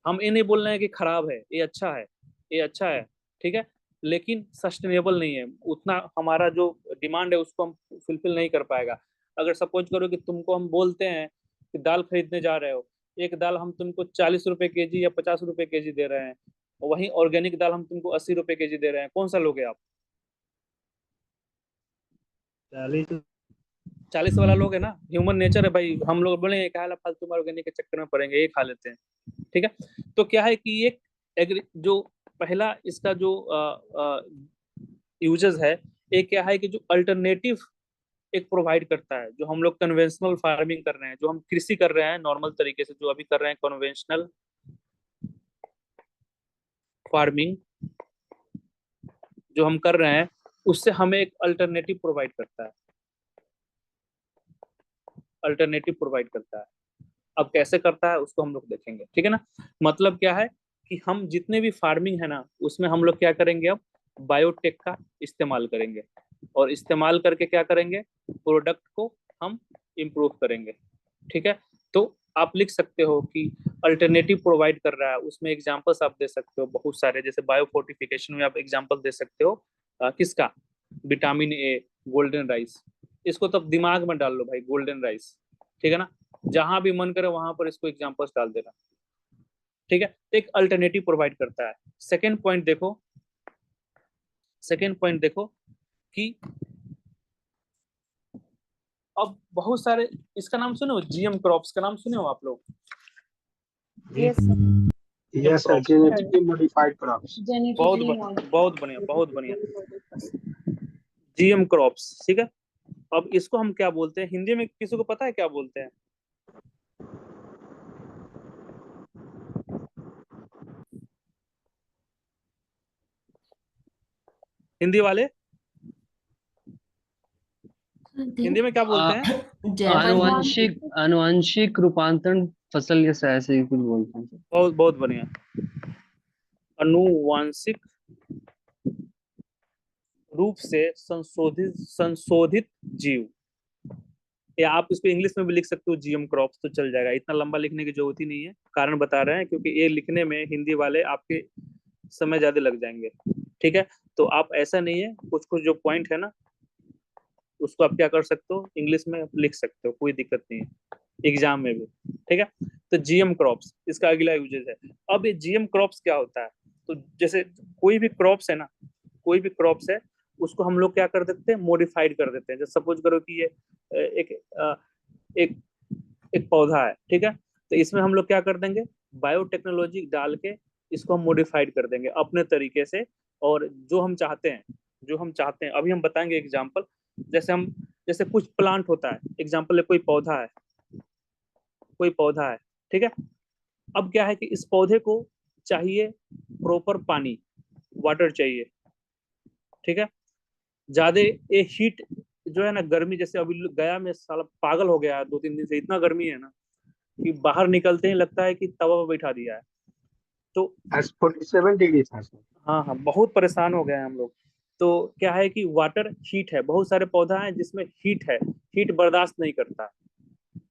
हम ये नहीं बोल रहे हैं कि खराब है, ये अच्छा है, ये अच्छा है। ठीक है, लेकिन सस्टेनेबल नहीं है उतना, हमारा जो डिमांड है उसको हम फुलफिल नहीं कर पाएगा। अगर सपोज करो कि तुमको हम बोलते हैं कि दाल खरीदने जा रहे हो, एक दाल हम तुमको 40 रुपए केजी या 50 रुपए केजी दे रहे हैं, वहीं ऑर्गेनिक दाल हम तुमको 80 रुपए केजी दे रहे हैं, कौन सा लोगे आप? 40। 40 वाला लोग है ना, ह्यूमन नेचर है भाई, हम लोग बोले क्या फालतू में ऑर्गेनिक के चक्कर में पड़ेंगे, ये खा लेते हैं। ठीक है, तो क्या है कि एक जो पहला इसका जो यूजेस है, एक क्या है कि जो अल्टरनेटिव एक प्रोवाइड करता है, जो हम लोग कन्वेंशनल फार्मिंग कर रहे हैं, जो हम कृषि कर रहे हैं नॉर्मल तरीके से, जो अभी कर रहे हैं कन्वेंशनल फार्मिंग जो हम कर रहे हैं, उससे हमें एक अल्टरनेटिव प्रोवाइड करता है, अल्टरनेटिव प्रोवाइड करता है। अब कैसे करता है उसको हम लोग देखेंगे। ठीक है ना, मतलब क्या है कि हम जितने भी फार्मिंग है ना, उसमें हम लोग क्या करेंगे, अब बायोटेक का इस्तेमाल करेंगे, और इस्तेमाल करके क्या करेंगे, प्रोडक्ट को हम इम्प्रूव करेंगे। ठीक है, तो आप लिख सकते हो कि अल्टरनेटिव प्रोवाइड कर रहा है, उसमें एग्जांपल्स आप दे सकते हो बहुत सारे, जैसे बायो फोर्टिफिकेशन में आप एग्जांपल दे सकते हो किसका, विटामिन ए, गोल्डन राइस। इसको तब दिमाग में डाल लो भाई, गोल्डन राइस। ठीक है ना, जहां भी मन करे वहां पर इसको एग्जांपल्स डाल देना। ठीक है, एक अल्टरनेटिव प्रोवाइड करता है। सेकेंड पॉइंट देखो, सेकेंड पॉइंट देखो कि अब बहुत सारे, इसका नाम सुने हो, जीएम क्रॉप्स का नाम सुने हो आप लोग? Yes, sir. Yes sir, genetically modified crops. बहुत बढ़िया, बहुत बढ़िया। जीएम क्रॉप्स, ठीक है। अब इसको हम क्या बोलते हैं हिंदी में, किसी को पता है क्या बोलते हैं? हिंदी वाले हिंदी में क्या बोलते हैं? आनुवंशिक आनुवंशिक रूपांतरण फसल, या ऐसे ही कुछ बोलते हैं। बहुत बहुत बढ़िया, अनुवांशिक रूप से संशोधित जीव, या आप इसको इंग्लिश में भी लिख सकते हो जीएम क्रॉप्स, तो चल जाएगा, इतना लंबा लिखने की जरूरत ही नहीं है। कारण बता रहे हैं क्योंकि ये लिखने में हिंदी वाले आपके समय ज्यादा लग जाएंगे। ठीक है, तो आप ऐसा नहीं है, कुछ कुछ जो पॉइंट है ना, उसको आप क्या कर सकते हो, इंग्लिश में लिख सकते हो, कोई दिक्कत नहीं है एग्जाम में भी। ठीक है, तो जीएम क्रॉप्स इसका अगला यूजेज है। अब ये जीएम क्रॉप्स क्या होता है, तो जैसे कोई भी क्रॉप्स है ना, कोई भी क्रॉप्स है, उसको हम लोग क्या कर देते हैं, मॉडिफाइड कर देते हैं। जैसे सपोज करो कि ये एक एक एक पौधा है, ठीक है, तो इसमें हम लोग क्या कर देंगे, बायोटेक्नोलॉजी डाल के इसको हम मॉडिफाइड कर देंगे अपने तरीके से, और जो हम चाहते हैं, जो हम चाहते हैं, अभी हम बताएंगे एग्जाम्पल। जैसे हम जैसे कुछ प्लांट होता है, एग्जाम्पल है कोई पौधा है, कोई पौधा है, ठीक है। अब क्या है कि इस पौधे को चाहिए प्रॉपर पानी, वाटर चाहिए, ठीक है। ज्यादा ये हीट जो है ना, गर्मी, जैसे अभी गया में साला पागल हो गया है 2-3 दिन से, इतना गर्मी है ना कि बाहर निकलते ही लगता है कि तवा पर बैठा दिया है। तो as 47 डिग्री था सर। हाँ हाँ, बहुत परेशान हो गए हैं हम लोग। तो क्या है कि वाटर हीट है, बहुत सारे पौधा है जिसमें हीट है, हीट बर्दाश्त नहीं करता है,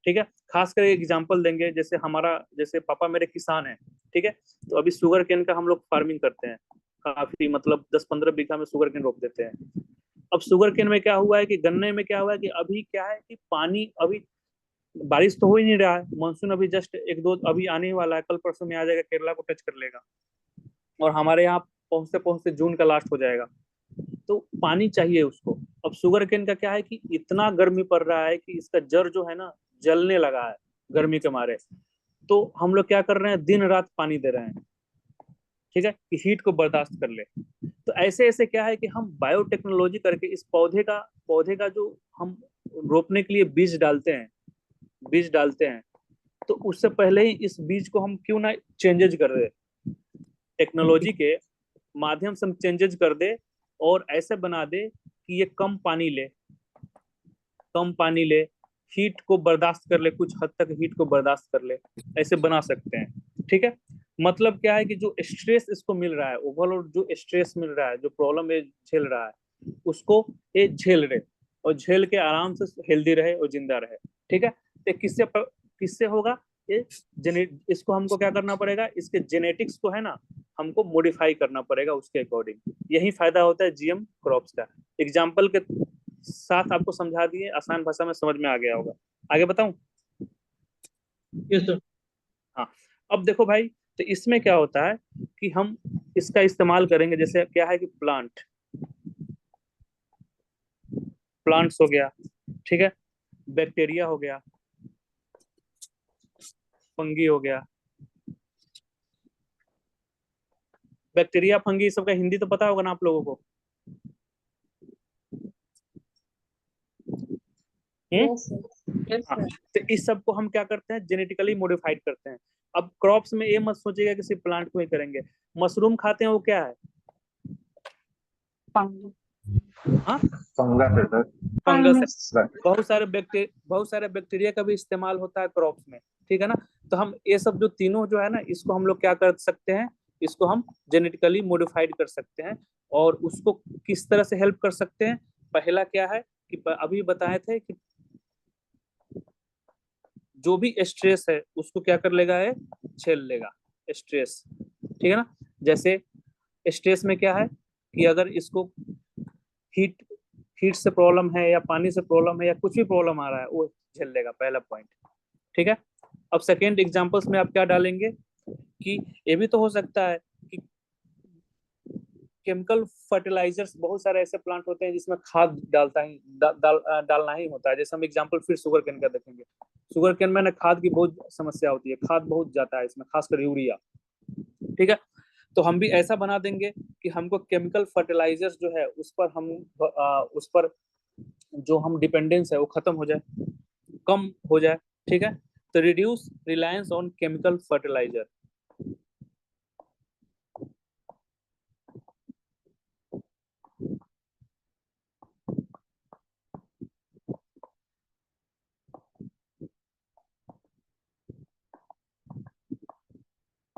ठीक है। खास कर एग्जांपल देंगे, जैसे हमारा, जैसे पापा मेरे किसान हैं, ठीक है। तो अभी शुगर केन का हम लोग फार्मिंग करते हैं, काफी मतलब 10-15 बीघा में शुगर केन रोप देते हैं। अब शुगर केन में क्या हुआ है कि गन्ने में क्या हुआ है कि अभी क्या है कि पानी, अभी बारिश तो हो ही नहीं रहा है, मानसून अभी जस्ट 1-2 अभी आने ही वाला है, कल परसों में आ जाएगा, केरला को टच कर लेगा, और हमारे यहाँ पहुंचते पहुंचते जून का लास्ट हो जाएगा। तो पानी चाहिए उसको। अब शुगर केन का क्या है कि इतना गर्मी पड़ रहा है कि इसका जड़ जो है ना जलने लगा है गर्मी के मारे। तो हम लोग क्या कर रहे हैं, दिन रात पानी दे रहे हैं, ठीक है, कि हीट को बर्दाश्त कर ले। तो ऐसे ऐसे क्या है कि हम बायोटेक्नोलॉजी करके इस पौधे का जो हम रोपने के लिए बीज डालते हैं, तो उससे पहले ही इस बीज को हम क्यों ना चेंजेज कर दे, टेक्नोलॉजी के माध्यम से हम चेंजेज कर दे और ऐसे बना दे कि ये कम पानी ले, हीट को बर्दाश्त कर ले, कुछ हद तक हीट को बर्दाश्त कर ले, ऐसे बना सकते हैं, ठीक है। मतलब क्या है कि जो स्ट्रेस इसको मिल रहा है, ओवरऑल जो स्ट्रेस मिल रहा है, जो प्रॉब्लम ये झेल रहा है, उसको ये झेल रहे, और झेल के आराम से हेल्दी रहे और जिंदा रहे, ठीक है। तो किससे होगा ये, इसको हमको क्या करना पड़ेगा, इसके जेनेटिक्स को है ना हमको मॉडिफाई करना पड़ेगा उसके अकॉर्डिंग। यही फायदा होता है जीएम क्रॉप्स का। एग्जाम्पल के साथ आपको समझा दिए, आसान भाषा में समझ में आ गया होगा। आगे बताऊं? Yes sir. हाँ, अब देखो भाई, तो इसमें क्या होता है कि हम इसका इस्तेमाल करेंगे, जैसे क्या है कि प्लांट्स हो गया, ठीक है, बैक्टीरिया हो गया, फंगी हो गया। बैक्टीरिया, फंगी, सबका हिंदी तो पता होगा ना आप लोगों को? Yes, sir. यस हाँ, सर। तो इस सब को हम क्या करते हैं, जेनेटिकली मॉडिफाइड करते हैं। अब क्रॉप्स में ये मत सोचिएगा कि सिर्फ प्लांट को ही करेंगे। मशरूम खाते हैं, वो क्या है? Fungus. हाँ, फंगस है सर। फंगस है। Fungus. बहुत सारे बैक्टीरिया का भी इस्तेमाल होता है क्रॉप्स में, ठीक है ना। तो हम ये सब जो तीनों जो है ना, इसको हम लोग क्या कर सकते हैं, इसको हम जेनेटिकली मॉडिफाइड कर सकते हैं। और उसको किस तरह से हेल्प कर सकते हैं? पहला क्या है कि अभी बताए थे कि जो भी स्ट्रेस है उसको क्या कर लेगा, है झेल लेगा स्ट्रेस, ठीक है ना। जैसे स्ट्रेस में क्या है कि अगर इसको हीट हीट से प्रॉब्लम है, या पानी से प्रॉब्लम है, या कुछ भी प्रॉब्लम आ रहा है, वो झेल लेगा, पहला पॉइंट, ठीक है। अब सेकेंड एग्जांपल्स में आप क्या डालेंगे कि ये भी तो हो सकता है कि केमिकल फर्टिलाइजर्स, बहुत सारे ऐसे प्लांट होते हैं जिसमें खाद डालना ही होता है। जैसे हम एग्जांपल फिर शुगर केन का देखेंगे, शुगर केन में ना खाद की बहुत समस्या होती है, खाद बहुत जाता है इसमें, खासकर यूरिया, ठीक है। तो हम भी ऐसा बना देंगे कि हमको केमिकल फर्टिलाइजर्स जो है उस पर जो हम डिपेंडेंस है वो खत्म हो जाए, कम हो जाए, ठीक है। तो reduce reliance on chemical fertiliser.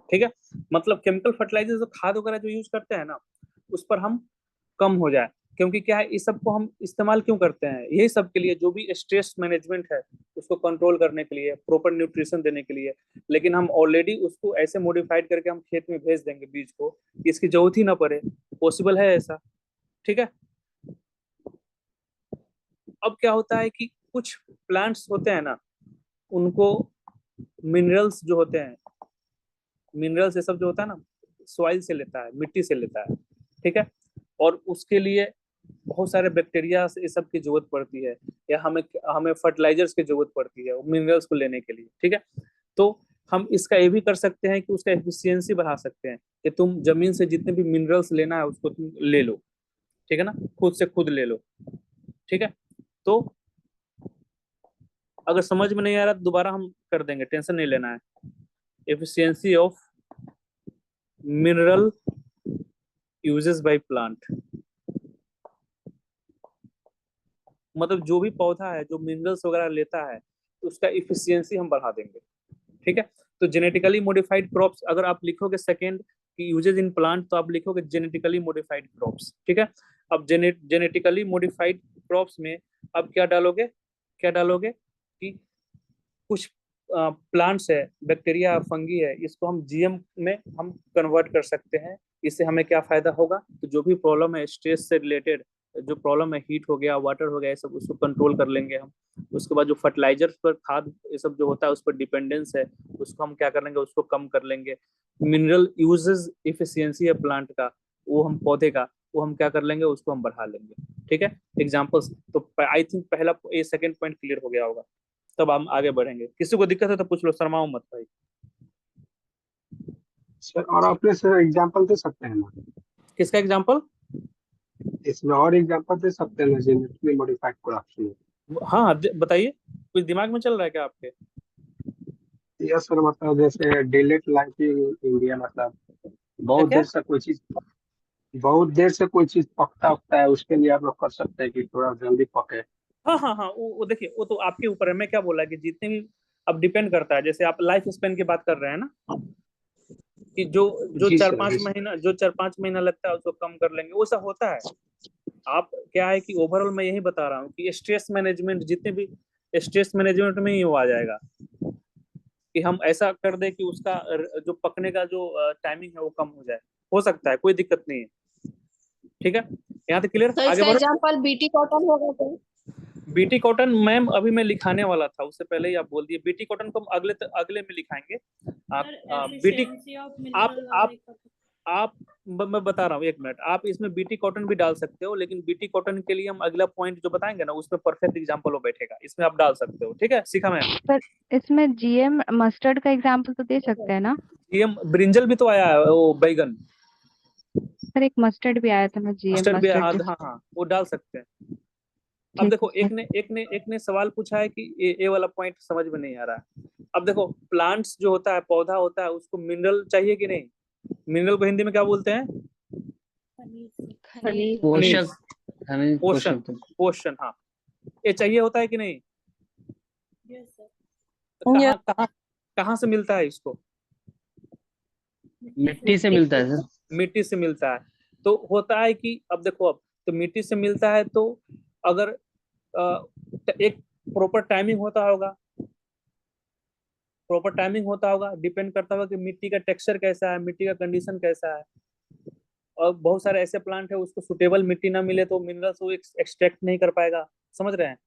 ठीक है, मतलब केमिकल फर्टिलाइजर जो खाद वगैरह जो यूज करते हैं ना, उस पर हम कम हो जाए। क्योंकि क्या है, इस सब को हम इस्तेमाल क्यों करते हैं, यही सब के लिए, जो भी स्ट्रेस मैनेजमेंट है उसको कंट्रोल करने के लिए, प्रॉपर न्यूट्रिशन देने के लिए। लेकिन हम ऑलरेडी उसको ऐसे मॉडिफाइड करके हम खेत में भेज देंगे बीज को, इसकी जरूरत ही ना पड़े। पॉसिबल है ऐसा, ठीक है। अब क्या होता है कि कुछ प्लांट्स होते हैं ना, उनको मिनरल्स जो होते हैं, मिनरल्स ये सब जो होता है ना, सॉइल से लेता है, मिट्टी से लेता है, ठीक है। और उसके लिए बहुत सारे बैक्टीरिया ये सब की जरूरत पड़ती है, या हमें हमें फर्टिलाइजर्स की जरूरत पड़ती है मिनरल्स को लेने के लिए, ठीक है। तो हम इसका ये भी कर सकते हैं कि उसका एफिशिएंसी बढ़ा सकते हैं, कि तुम जमीन से जितने भी मिनरल्स लेना है उसको तुम ले लो, ठीक है ना, खुद से खुद ले लो, ठीक है। तो अगर समझ में नहीं आ रहा तो दोबारा हम कर देंगे, टेंशन नहीं लेना है। Efficiency of mineral uses by plant, मतलब जो भी पौधा है जो मिनरल्स वगैरह लेता है तो उसका इफिशियंसी हम बढ़ा देंगे। ठीक है, तो जेनेटिकली मॉडिफाइड क्रॉप्स अगर आप लिखोगे सेकेंड की यूजेस इन प्लांट तो आप लिखोगे जेनेटिकली मॉडिफाइड क्रॉप्स। ठीक है, अब जेनेटिकली मॉडिफाइड क्रॉप्स में अब क्या डालोगे कि कुछ प्लांट्स है, बैक्टीरिया फंगी है, इसको हम जीएम में हम कन्वर्ट कर सकते हैं। इससे हमें क्या फायदा होगा, तो जो भी प्रॉब्लम है स्ट्रेस से रिलेटेड, जो प्रॉब्लम है हीट हो गया, वाटर हो गया, ये सब उसको कंट्रोल कर लेंगे हम। उसके बाद जो फर्टिलाइजर्स पर, खाद ये सब जो होता है उस पर डिपेंडेंस है, उसको हम क्या कर लेंगे, उसको कम कर लेंगे। मिनरल यूजेस इफिशियंसी है प्लांट का, वो हम पौधे का, वो हम क्या कर लेंगे, उसको हम बढ़ा लेंगे। ठीक है, एग्जाम्पल्स तो आई थिंक पहला ये सेकंड पॉइंट क्लियर हो गया होगा। तब हम आगे बढ़ेंगे, किसी को दिक्कत है तो पूछ लो, शर्माओ मत भाई। सर और आपने सर एग्जांपल दे सकते हैं ना, किसका एग्जाम्पल? इसमें और एग्जांपल दे सकते हैं ना जेनेटिकली मॉडिफाइड क्रॉप्स में? हाँ हाँ, बताइए, कुछ दिमाग में चल रहा है क्या आपके? यस सर, मतलब जैसे डेली लाइफ इन इंडिया, मतलब क्या बहुत क्या? देर से कोई चीज पकता उगता है, उसके लिए आप लोग कर सकते हैं कि थोड़ा जल्दी पके। हाँ हाँ हाँ, वो देखिए, वो तो आपके ऊपर है। मैं क्या बोला कि जितने भी, अब डिपेंड करता है, जैसे आप लाइफ स्पेन की बात कर रहे हैं ना, कि जो जो जी चार सर, पांच जी सर। महीना जो 4-5 महीना लगता है उसको कम कर लेंगे, वो सब होता है। आप क्या है कि ओवरऑल मैं यही बता रहा हूँ कि स्ट्रेस मैनेजमेंट, जितने भी स्ट्रेस मैनेजमेंट में ही वो आ जाएगा कि हम ऐसा कर दे कि उसका जो पकने का जो टाइमिंग है वो कम हो जाए। हो सकता है, कोई दिक्कत नहीं है। ठीक है, यहाँ तक क्लियर, तो आगे इसका बढ़ो। एग्जांपल बीटी कॉटन होगा क्या? बीटी कॉटन मैम अभी मैं लिखाने वाला था, उससे पहले ही आप बोल दिए। बीटी कॉटन को हम अगले में लिखाएंगे। बीटी आप मैं बता रहा हूँ, एक मिनट, आप इसमें बीटी कॉटन भी डाल सकते हो, लेकिन बीटी कॉटन के लिए हम अगला पॉइंट जो बताएंगे ना उसमें परफेक्ट एग्जांपल हो बैठेगा, इसमें आप डाल सकते हो। ठीक है, सीखा मैम। पर इसमें जीएम मस्टर्ड का एग्जाम्पल तो दे सकते हैं ना? जीएम ब्रिंजल भी तो आया है, वो बैगन, सर एक मस्टर्ड भी आया था ना, जीएम मस्टर्ड भी, हाँ मस्टर्ड। हाँ हाँ, वो डाल सकते हैं। अब ठीक है देखो, सर। एक ने सवाल पूछा है कि ये वाला पॉइंट समझ में नहीं आ रहा है। अब देखो, प्लांट्स जो होता है, पौधा होता है, उसको मिनरल चाहिए कि नहीं? मिनरल को हिंदी में क्या बोलते हैं? खनिज। खनिज, पोषक, हमें पोषण, पोषक तो पोषण, हाँ, ये चाहिए होता है कि नहीं? तो कहाँ कहाँ कहाँ से मिलता है इसको? मिट्टी से मिलता है सर। मिट्टी से मिलता है। तो होता है कि अब देखो, अब तो मिट्टी से मिलता है, तो अगर एक प्रॉपर टाइमिंग होता होगा, डिपेंड करता होगा कि मिट्टी का टेक्सचर कैसा है, मिट्टी का कंडीशन कैसा है। और बहुत सारे ऐसे प्लांट है उसको सुटेबल मिट्टी ना मिले तो मिनरल्स वो एक्सट्रैक्ट नहीं कर पाएगा, समझ रहे हैं?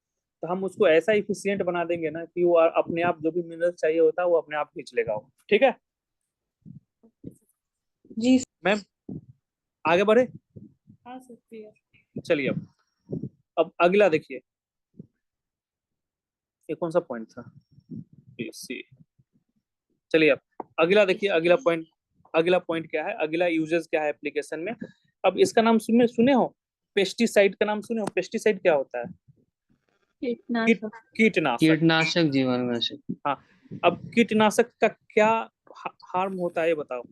तो हम उसको ऐसा इफिशियंट बना देंगे ना कि वो अपने आप जो भी मिनरल्स चाहिए होता है वो अपने आप खींच लेगा वो। ठीक है जी। मैम, आगे बढ़े? चलिए, अब अगला देखिए, ये कौन सा पॉइंट था? सी। चलिए, अब अगला देखिए, अगला पॉइंट क्या है, अगला यूजेस क्या है एप्लीकेशन में। अब इसका नाम सुने हो, पेस्टिसाइड का नाम सुने हो? पेस्टिसाइड क्या होता है? कीटनाशक। कीटनाशक। कीटनाशक, जीवाणुनाशक। हाँ, अब कीटनाशक का क्या हार्म होता है ये बताओ।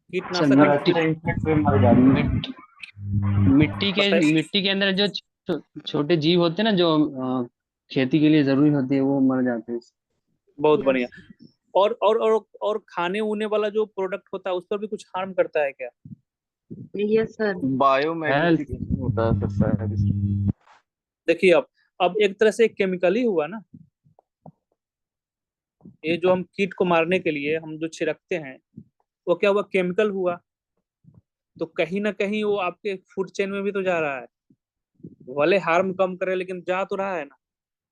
सर कीटनाशक का मिट्टी, इंसेक्ट भी मर जाते हैं। बताइए। मिट्टी के अंदर जो छोटे जीव होते हैं ना, जो खेती के लिए जरूरी होती है, वो मर जाते हैं। बहुत बढ़िया। और खाने उने वाला जो प्रोडक्ट होता है उस पर भी कुछ हार्म करता है क्या? Yes sir. हेल्थ। बायोमैग्निफिकेशन होता है सर शायद इसमें। देखिए, अब एक तरह से केमिकल ही हुआ ना, ये जो हम कीट को मारने के लिए हम जो छिड़कते हैं वो क्या हुआ, केमिकल हुआ। तो कहीं ना कहीं वो आपके फूड चेन में भी तो जा रहा है, भले हार्म कम करे लेकिन जा तो रहा है ना।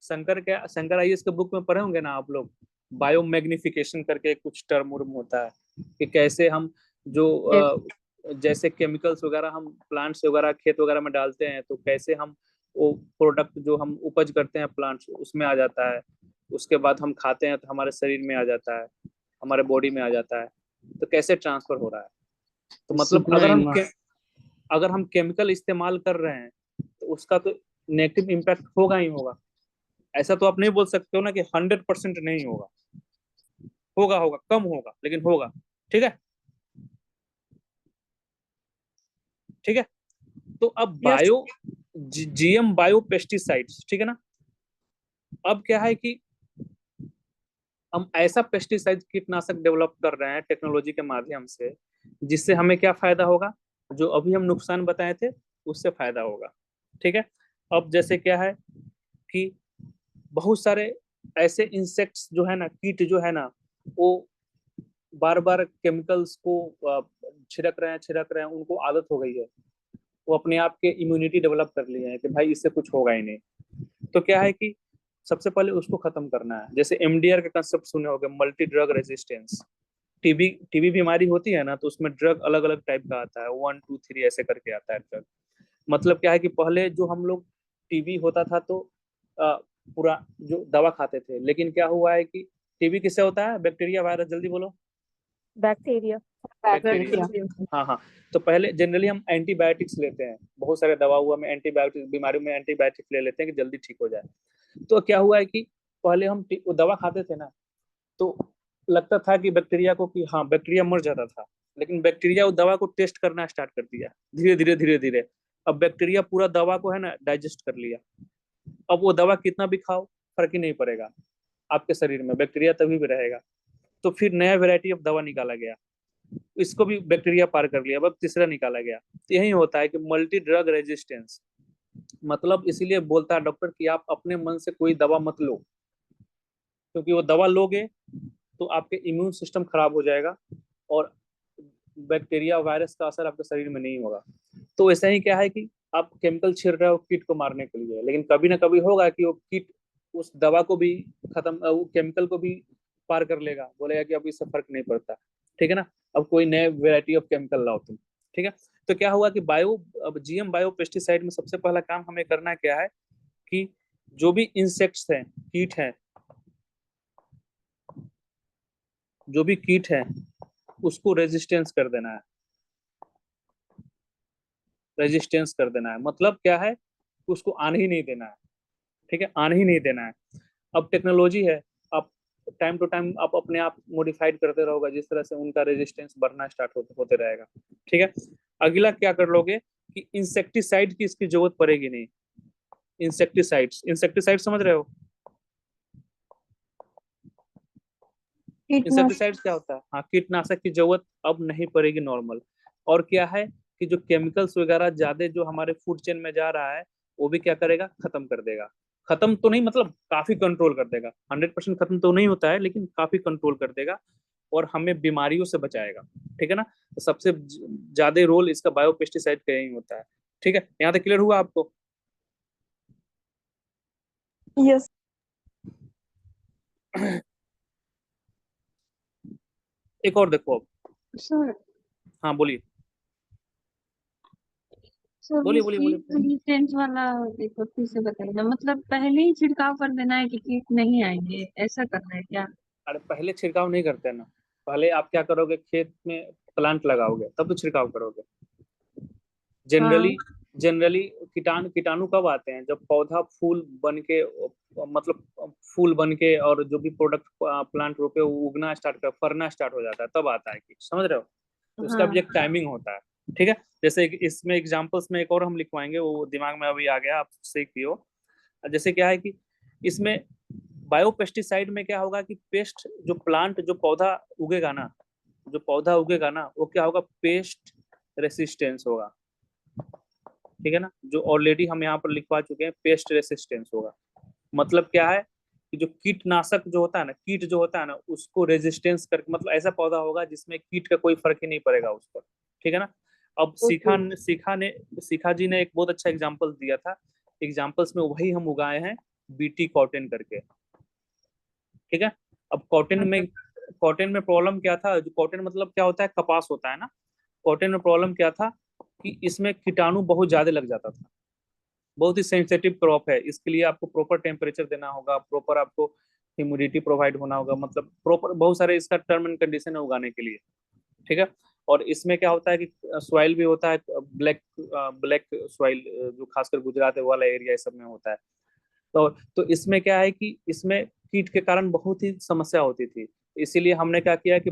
शंकर आईएएस के बुक में पढ़े होंगे ना आप लोग, बायोमैग्निफिकेशन करके कुछ टर्म उर्म होता है कि कैसे हम जो जैसे केमिकल्स वगैरह हम प्लांट्स वगैरह खेत वगैरह में डालते हैं तो कैसे हम वो प्रोडक्ट जो हम उपज करते हैं प्लांट्स उसमें आ जाता है, उसके बाद हम खाते हैं तो हमारे शरीर में आ जाता है, हमारे बॉडी में आ जाता है। तो कैसे ट्रांसफर हो रहा है, तो मतलब पूरा अगर हम केमिकल इस्तेमाल कर रहे हैं तो उसका तो नेगेटिव इम्पैक्ट होगा ही होगा। ऐसा तो आप नहीं बोल सकते हो ना कि 100% नहीं होगा, होगा होगा, कम होगा लेकिन होगा। ठीक है, ठीक है। तो अब बायो जीएम बायो पेस्टिसाइड्स, ठीक है ना। अब क्या है कि हम ऐसा पेस्टिसाइड कीटनाशक डेवलप कर रहे हैं टेक्नोलॉजी के माध्यम से, जिससे हमें क्या फायदा होगा, जो अभी हम नुकसान बताए थे उससे फायदा होगा। ठीक है। अब जैसे क्या है कि बहुत सारे ऐसे इंसेक्ट्स जो है ना, कीट जो है ना, वो बार बार केमिकल्स को छिड़क रहे हैं, उनको आदत हो गई है, वो अपने आप के इम्यूनिटी डेवलप कर लिए हैं कि भाई इससे कुछ होगा ही नहीं। तो क्या है कि सबसे पहले उसको खत्म करना है। जैसे एमडीआर का कंसेप्ट सुने होंगे, multi drug resistance. TB TB बीमारी होती है ना, तो उसमें ड्रग अलग अलग टाइप का आता है, 1 2 3 ऐसे करके आता है ड्रग। मतलब क्या है कि पहले जो हम लोग टीबी होता था तो पूरा जो दवा खाते थे, लेकिन क्या हुआ है कि टीबी किससे होता है, बैक्टीरिया वायरस, जल्दी बोलो। बैक्टीरिया। बैक्टीरिया, हाँ हाँ। तो पहले जनरली हम एंटीबायोटिक्स लेते हैं, बहुत सारे दवा हुआ में एंटीबायोटिक्स, बीमारी में एंटीबायोटिक्स ले लेते हैं कि जल्दी ठीक हो जाए। तो क्या हुआ है कि पहले हम वो दवा खाते थे ना, तो लगता था कि बैक्टीरिया को, कि हाँ बैक्टीरिया मर जाता था, लेकिन बैक्टीरिया उस दवा को टेस्ट करना स्टार्ट कर दिया, धीरे धीरे धीरे धीरे। अब बैक्टीरिया पूरा दवा को है ना डाइजेस्ट कर लिया। अब वो दवा कितना भी खाओ फर्क ही नहीं पड़ेगा, आपके शरीर में बैक्टीरिया तभी भी रहेगा। तो फिर नया वेराइटी ऑफ दवा निकाला गया, इसको भी बैक्टीरिया पार कर लिया, अब तीसरा निकाला गया। तो यही होता है कि मल्टी ड्रग रेजिस्टेंस। मतलब इसीलिए बोलता है डॉक्टर कि आप अपने मन से कोई दवा मत लो, क्योंकि वो दवा लोगे तो आपके इम्यून सिस्टम खराब हो जाएगा और बैक्टीरिया वायरस का असर आपके शरीर में नहीं होगा। तो ऐसा ही क्या है कि आप केमिकल छिड़ रहे हो कीट को मारने के लिए, लेकिन कभी ना कभी होगा कि वो कीट उस दवा को भी खत्म, वो केमिकल को भी पार कर लेगा, बोलेगा कि अब इससे फर्क नहीं पड़ता। ठीक है ना। अब कोई नए वेराइटी ऑफ केमिकल लाओ तुम। ठीक है। तो क्या हुआ कि अब जीएम बायो पेस्टिसाइड में सबसे पहला काम हमें करना क्या है कि जो भी इंसेक्ट्स हैं, कीट हैं, जो भी कीट है उसको रेजिस्टेंस कर देना है। रेजिस्टेंस कर देना है मतलब क्या है, उसको आने ही नहीं देना है। ठीक है, आने ही नहीं देना है। अब टेक्नोलॉजी है, आप टाइम टू टाइम आप अपने आप मॉडिफाइड करते रहोगे, जिस तरह से उनका रेजिस्टेंस बढ़ना स्टार्ट होते रहेगा। ठीक है। अगला क्या कर लोगे कि इंसेक्टिसाइड की इसकी जरूरत पड़ेगी नहीं। इंसेक्टिसाइड समझ रहे हो, इंसेक्टिसाइड क्या होता है? हाँ, कीटनाशक की जरूरत अब नहीं पड़ेगी नॉर्मल। और क्या है कि जो केमिकल्स वगैरह ज्यादा जो हमारे फूड चेन में जा रहा है, वो भी क्या करेगा, खत्म कर देगा। खत्म तो नहीं, मतलब काफी कंट्रोल कर देगा। 100% खत्म तो नहीं होता है, लेकिन काफी कंट्रोल कर देगा और हमें बीमारियों से बचाएगा। ठीक है ना। तो सबसे ज्यादा रोल इसका बायोपेस्टिसाइड का यही होता है। ठीक है, यहाँ तक क्लियर हुआ आपको? यस एक और देखो अब। सर। हाँ बोलिए, सर वो बोलिए बोलिए कीट बोलिए। रेजिस्टेंस वाला एक बार फिर से बताइए ना, मतलब पहले ही छिड़काव कर देना है कि कीट नहीं आएंगे, ऐसा करना है क्या? अरे पहले छिड़काव नहीं करते ना, पहले आप क्या करोगे, खेत में प्लांट लगाओगे तब तो छिड़काव करोगे। हाँ जनरली जनरली कीटाणु कीटाणु कब आते हैं, जब पौधा फूल बन के, मतलब फूल बन के और जो भी प्रोडक्ट प्लांट रोपे वो उगना स्टार्ट कर, फरना स्टार्ट हो जाता है, तब आता है कीट। समझ रहे हो? तो उसका भी हाँ एक टाइमिंग होता है। ठीक है। जैसे इसमें एग्जांपल्स में एक और हम लिखवाएंगे, वो दिमाग में अभी आ गया, आप सीख लियो। जैसे क्या है कि इसमें बायोपेस्टिसाइड में क्या होगा कि पेस्ट, जो प्लांट, जो पौधा उगेगा ना, जो पौधा उगेगा ना, वो क्या होगा, पेस्ट रेसिस्टेंस होगा। ठीक है ना, जो ऑलरेडी हम यहाँ पर लिखवा चुके हैं, पेस्ट रेसिस्टेंस होगा। मतलब क्या है कि जो कीटनाशक जो होता है ना, कीट जो होता है ना, उसको रेजिस्टेंस करके, मतलब ऐसा पौधा होगा जिसमें कीट का कोई फर्क ही नहीं पड़ेगा उस पर। ठीक है ना। अब सीखा जी ने एक बहुत अच्छा एग्जाम्पल दिया था। एग्जाम्पल्स में वही हम उगाए हैं, बीटी कॉटन करके। ठीक है। अब कॉटन में प्रॉब्लम क्या था, जो कॉटन मतलब क्या होता है, कपास होता है ना। कॉटन में प्रॉब्लम क्या था कि इसमें कीटाणु बहुत ज्यादा लग जाता था। बहुत ही सेंसिटिव क्रॉप है, इसके लिए आपको प्रॉपर टेम्परेचर देना होगा, प्रॉपर आपको ह्यूमिडिटी प्रोवाइड होना होगा, मतलब प्रॉपर बहुत सारे इसका टर्म एंड कंडीशन है उगाने के लिए। ठीक है। और इसमें क्या होता है कि सॉइल भी होता है ब्लैक ब्लैक सॉइल, जो खासकर गुजरात वाला एरिया सब में होता है। तो इसमें क्या है कि इसमें कीट के कारण बहुत ही समस्या होती थी, इसीलिए हमने क्या किया कि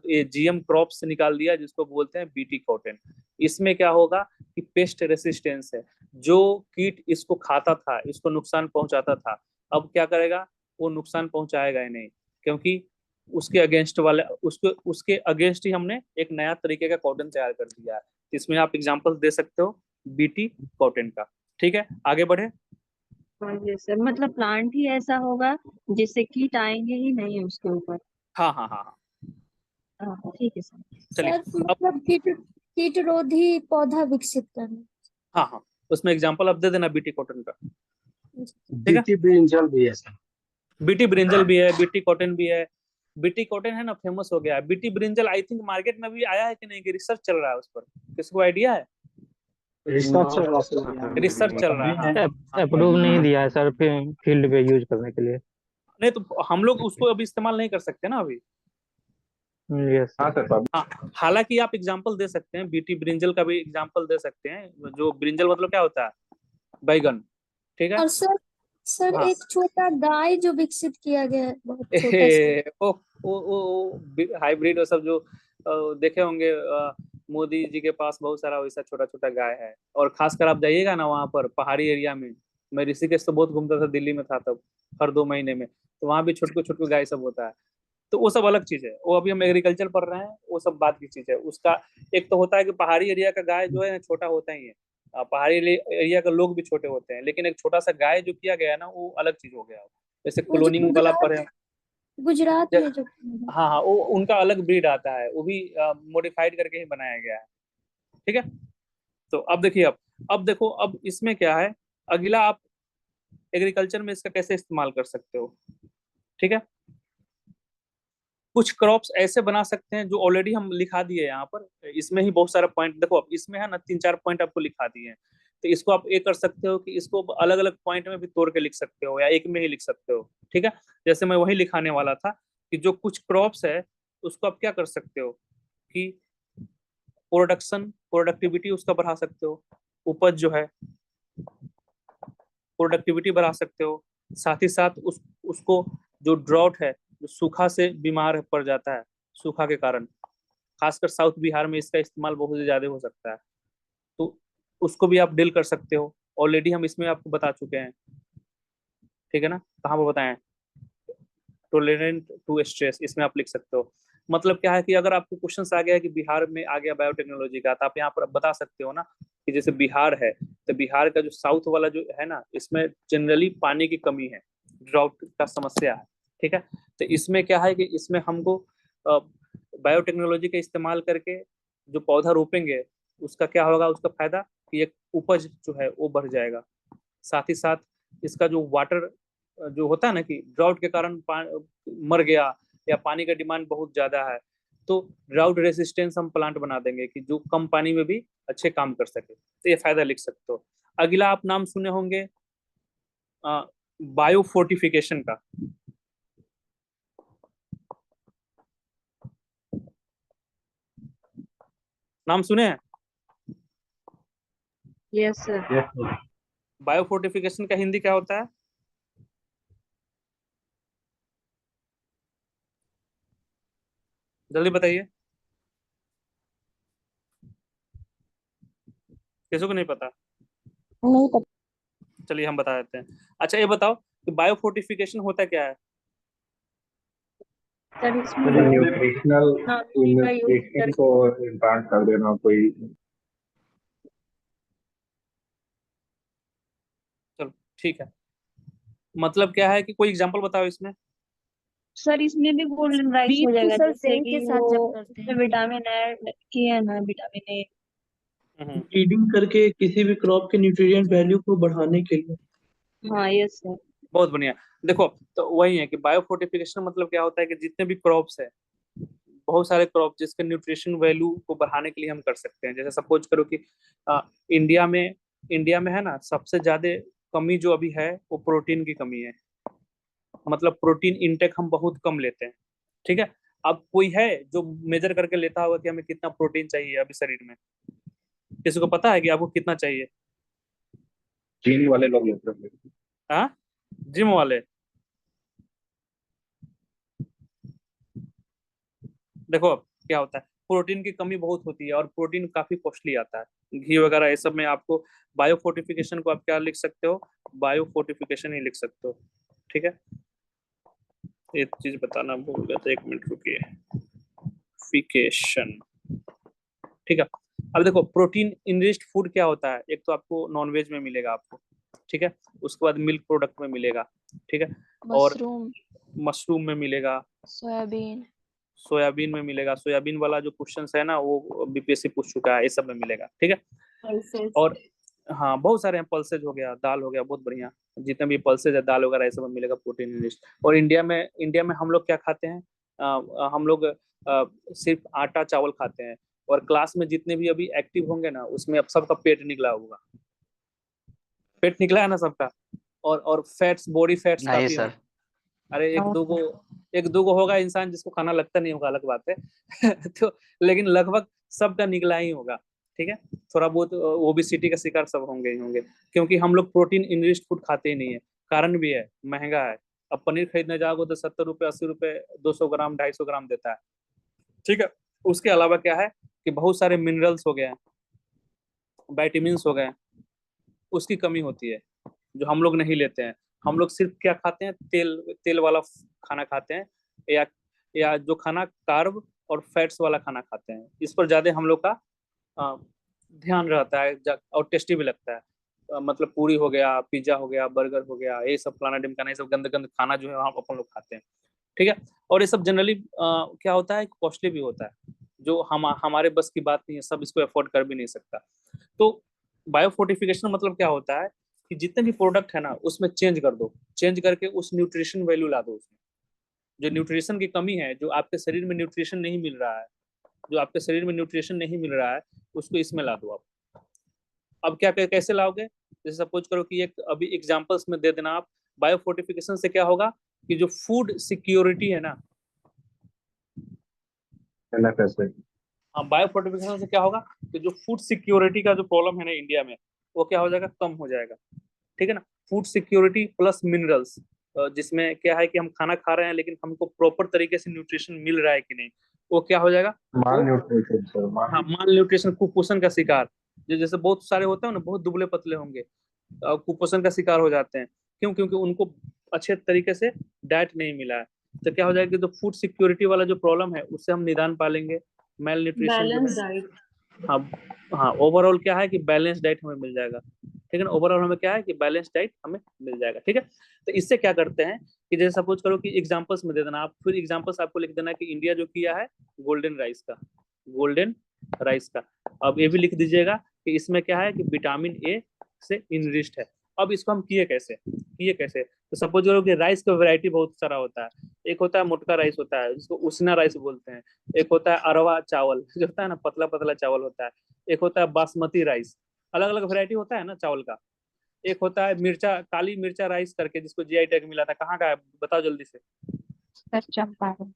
ये जीएम क्रॉप्स निकाल दिया जिसको बोलते हैं बीटी कॉटन। इसमें क्या होगा कि पेस्ट रेसिस्टेंस है, जो कीट इसको खाता था, इसको नुकसान पहुंचाता था, अब क्या करेगा, वो नुकसान पहुंचाएगा ही नहीं, क्योंकि उसके अगेंस्ट ही हमने एक नया तरीके का कॉटन तैयार कर दिया है। इसमें आप एग्जांपल दे सकते हो बीटी कॉटन का। ठीक है, आगे बढ़े। हाँ जी सर, मतलब प्लांट ही ऐसा होगा जिससे कीट आएंगे ही नहीं उसके ऊपर। हाँ हाँ हाँ हाँ, हाँ ठीक है सर। चलिए सर अब मतलब कीटरोधी पौधा विकसित करना। हाँ हाँ, उसमें एग्जांपल अब दे देना बीटी कॉटन का। ठीक है, बीटी ब्रिंजल भी है सर। बीटी ब्रिंजल भी है, बीटी कॉटन भी है। बीटी कॉटन है ना, फेमस हो गया है। BT brinjal I think market में भी आया है कि नहीं, कि रिसर्च चल रहा है उस पर, किसको आइडिया है? रिसर्च चल रहा है सर। रिसर्च चल रहा है, हाँ। अप्रूव नहीं दिया है सर फील्ड पे यूज करने के लिए। नहीं तो हम लोग उसको अभी इस्तेमाल नहीं कर सकते ना अभी। Yes sir. हाँ, हालांकि आप एग्जांपल दे सकते हैं, बीटी ब्रिंजल का भी एग्जांपल दे सकते हैं। जो ब्रिंजल मतलब क्या होता है, बैगन। ठीक है, और सर हाँ। एक छोटा गाय जो विकसित किया गया है, बहुत छोटा सा। वो हाइब्रिड और सब जो देखे होंगे, मोदी जी के पास बहुत सारा वैसा छोटा छोटा गाय है। और खासकर आप जाइएगा ना वहाँ पर पहाड़ी एरिया में, मैं ऋषिकेश तो बहुत घूमता था, दिल्ली में था तब, हर 2 महीने में, तो वहाँ भी छोटे छोटे गाय सब होता है। तो वो सब अलग चीज है, वो अभी हम एग्रीकल्चर पढ़ रहे हैं, वो सब बात की चीज है। उसका एक तो होता है कि पहाड़ी एरिया का गाय जो है छोटा होता ही है, पहाड़ी एरिया का लोग भी छोटे होते हैं, लेकिन एक छोटा सा गाय जो किया गया है ना, वो अलग चीज हो गया। जैसे वो जो क्लोनिंग वाला पर है, गुजरात में जो हाँ हाँ, वो उनका अलग ब्रीड आता है, वो भी मॉडिफाइड करके ही बनाया गया है। ठीक है, तो अब देखिए, अब देखो, अब इसमें क्या है, अगला आप एग्रीकल्चर में इसका कैसे इस्तेमाल कर सकते हो। ठीक है, कुछ क्रॉप्स ऐसे बना सकते हैं जो ऑलरेडी हम लिखा दिए यहाँ पर, इसमें ही बहुत सारा पॉइंट देखो, अब इसमें है ना 3-4 पॉइंट आपको लिखा दिए हैं। तो इसको आप ये कर सकते हो कि इसको अलग अलग पॉइंट में भी तोड़ के लिख सकते हो, या एक में ही लिख सकते हो। ठीक है, जैसे मैं वही लिखाने वाला था कि जो कुछ क्रॉप्स है उसको आप क्या कर सकते हो कि प्रोडक्टिविटी उसका बढ़ा सकते हो, उपज जो है प्रोडक्टिविटी बढ़ा सकते हो। साथ ही साथ उसको जो ड्रॉट है, जो सूखा से बीमार पड़ जाता है, सूखा के कारण, खासकर साउथ बिहार में इसका इस्तेमाल बहुत ज्यादा हो सकता है, तो उसको भी आप डील कर सकते हो। ऑलरेडी हम इसमें आपको बता चुके हैं। ठीक है ना, कहाँ पर बताएं, टोलरेंट टू स्ट्रेस, इसमें आप लिख सकते हो। मतलब क्या है कि अगर आपको क्वेश्चन आ गया है कि बिहार में आ गया बायोटेक्नोलॉजी का, तो आप यहाँ पर बता सकते हो ना कि जैसे बिहार है, तो बिहार का जो साउथ वाला जो है ना, इसमें जनरली पानी की कमी है, ड्राउट का समस्या है। ठीक है, तो इसमें क्या है कि इसमें हमको बायोटेक्नोलॉजी का इस्तेमाल करके जो पौधा रोपेंगे, उसका क्या होगा, उसका फायदा कि एक उपज जो है वो बढ़ जाएगा। साथ ही साथ इसका जो वाटर जो होता है ना कि ड्राउट के कारण मर गया, या पानी का डिमांड बहुत ज्यादा है, तो ड्राउट रेसिस्टेंस हम प्लांट बना देंगे कि जो कम पानी में भी अच्छे काम कर सके। तो ये फायदा लिख सकते हो। अगला आप नाम सुने होंगे बायो फोर्टिफिकेशन का। नाम सुने हैं? Yes sir. बायो फोर्टिफिकेशन का हिंदी क्या होता है? जल्दी बताइए, किसी को नहीं पता? नहीं पता। चलिए हम बता देते हैं। अच्छा ये बताओ कि बायो फोर्टिफिकेशन होता क्या है? सर इसमें न्यूट्रिशनल टेक्नोलॉजी का यूज न्यूट्रिशन को इम्प्लांट कर देना कोई। चलो ठीक है, मतलब क्या है कि कोई एग्जांपल बताओ इसमें। सर इसमें भी गोल्डन राइस हो बीट जाएगा, सर जैसे सेम कि के साथ जब वो करते उसमें हैं। विटामिन ऐड किया है ना, विटामिन ए। ब्रीडिंग करके किसी भी क्रॉप के न्यूट्रिएंट वैल्यू को बढ़ाने के लिए। हाँ यस सर। बहुत बढ़िया। देखो, तो वही है कि बायो फोर्टिफिकेशन मतलब क्या होता है कि जितने भी क्रॉप्स है, बहुत सारे क्रॉप जिसके न्यूट्रिशन वैल्यू को बढ़ाने के लिए हम कर सकते हैं। जैसे सपोज करो कि इंडिया में है ना, सबसे ज्यादा कमी जो अभी है वो प्रोटीन की कमी है, मतलब प्रोटीन इंटेक हम बहुत कम लेते हैं। ठीक है, अब कोई है जो मेजर करके लेता होगा कि हमें कितना प्रोटीन चाहिए अभी शरीर में? किसी को पता है कि आपको कितना चाहिए? चीनी वाले लोग लेते हैं। हाँ, जिम वाले। देखो क्या होता है, प्रोटीन की कमी बहुत होती है और प्रोटीन काफी कॉस्टली आता है। घी वगैरह ये सब में आपको बायो फोर्टिफिकेशन को आप क्या लिख सकते हो? बायो फोर्टिफिकेशन ही लिख सकते हो। ठीक है, एक चीज बताना भूल गया था, 1 मिनट रुकिए। फिकेशन, ठीक है। अब देखो प्रोटीन इनरिच्ड फूड क्या होता है, एक तो आपको नॉनवेज में मिलेगा आपको, ठीक है, उसके बाद मिल्क प्रोडक्ट में मिलेगा, ठीक है, और मशरूम, मशरूम में मिलेगा, सोयाबीन। सोयाबीन में मिलेगा। सोयाबीन वाला जो क्वेश्चन है ना वो बीपीएससी पूछ चुका है, ये सब में मिलेगा, ठीक है। पल्सेस। और हाँ बहुत सारे हैं, पल्सेज हो गया, दाल हो गया, बहुत बढ़िया, जितने भी पल्सेज है दाल वगैरह ये सब में मिलेगा प्रोटीन इनरिच्ड। और इंडिया में हम लोग क्या खाते हैं? हम लोग सिर्फ आटा चावल खाते हैं। और क्लास में जितने भी अभी एक्टिव होंगे ना उसमें अब सबका पेट निकला होगा, पेट निकला है ना सबका। और फैट्स, बॉडी फैट्स नहीं काफी सर। होंगे। अरे एक दो होगा इंसान जिसको खाना लगता नहीं होगा, अलग बात है तो लेकिन लगभग सबका निकला ही होगा, ठीक है। थोड़ा बहुत ओबेसिटी का शिकार सब होंगे ही होंगे, क्योंकि हम लोग प्रोटीन इनरिच्ड फूड खाते ही नहीं है। कारण भी है, महंगा है। अब पनीर खरीदने जाओगे तो 70 रुपये 80 रुपये 200 ग्राम 250 ग्राम देता है, ठीक है। उसके अलावा क्या है कि बहुत सारे मिनरल्स हो गए, विटामिन हो गए, उसकी कमी होती है जो हम लोग नहीं लेते हैं। हम लोग सिर्फ क्या खाते हैं, तेल तेल वाला खाना खाते हैं, या जो खाना कार्ब और फैट्स वाला खाना खाते हैं, इस पर ज्यादा हम लोग का अ, ध्यान रहता है और टेस्टी भी लगता है। मतलब पूरी हो गया, पिज्जा हो गया, बर्गर हो गया, ये सब फलाना ढिमकाना, ये सब गंदे गंदे खाना जो है हम अपन लोग खाते हैं, ठीक है। और ये सब जनरली क्या होता है, कॉस्टली भी होता है, जो हमारे बस की बात नहीं है, सब इसको अफोर्ड कर भी नहीं सकता। तो बायोफोर्टिफिकेशन मतलब क्या होता है कि जितने भी प्रोडक्ट है ना उसमें चेंज कर दो, चेंज करके उस न्यूट्रिशन वैल्यू ला दो उसमें। जो न्यूट्रिशन की कमी है, जो आपके शरीर में न्यूट्रिशन नहीं मिल रहा है, जो आपके शरीर में न्यूट्रिशन नहीं मिल रहा है, उसको इसमें ला दो आप। अब क्या कैसे लाओगे? जैसे सपोज करो कि एक अभी एग्जांपल्स में दे देना आप। बायोफोर्टिफिकेशन से क्या होगा कि जो फूड सिक्योरिटी है ना, कैसे? हाँ, बायोफोर्टिफिकेशन से क्या होगा कि जो फूड सिक्योरिटी का जो प्रॉब्लम है ना इंडिया में, वो क्या हो जाएगा, कम हो जाएगा, ठीक है ना। फूड सिक्योरिटी प्लस मिनरल्स, जिसमें क्या है कि हम खाना खा रहे हैं लेकिन हमको प्रॉपर तरीके से न्यूट्रिशन मिल रहा है कि नहीं, वो क्या हो जाएगा, माल वो न्यूट्रिशन सर, हाँ माल न्यूट्रिशन, कुपोषण का शिकार। जैसे बहुत सारे होते हैं ना, बहुत दुबले पतले होंगे, कुपोषण का शिकार हो जाते हैं। क्यों? क्योंकि उनको अच्छे तरीके से डाइट नहीं मिला है। तो क्या हो जाएगा कि जो फूड सिक्योरिटी वाला जो प्रॉब्लम है उससे हम निदान पालेंगे। मेल न्यूट्रिशन जो बैलेंस है, डाइट। हाँ हाँ, ओवरऑल क्या है कि बैलेंस डाइट हमें मिल जाएगा, ठीक है ना। ओवरऑल हमें क्या है कि बैलेंस डाइट हमें मिल जाएगा, ठीक है। तो इससे क्या करते हैं कि जैसे सपोज करो कि एग्जांपल्स में दे देना आप, फिर एग्जांपल्स आपको लिख देना कि इंडिया जो किया है गोल्डन राइस का, गोल्डन राइस का। अब ये भी लिख दीजिएगा कि इसमें क्या है कि विटामिन ए से इनरिच्ड है। अब इसको हम किए कैसे तो सपोज करो कि राइस का वैरायटी बहुत सारा होता है। एक होता है मोटका राइस होता है, जिसको उसना राइस बोलते हैं। एक होता है अरवा चावल जो होता है ना, पतला पतला चावल होता है। एक होता है बासमती राइस, अलग अलग वैरायटी होता है ना चावल का। एक होता है मिर्चा, काली मिर्चा राइस करके, जिसको जीआई टैग मिला था, कहाँ का है बताओ जल्दी से? सर चंपारण।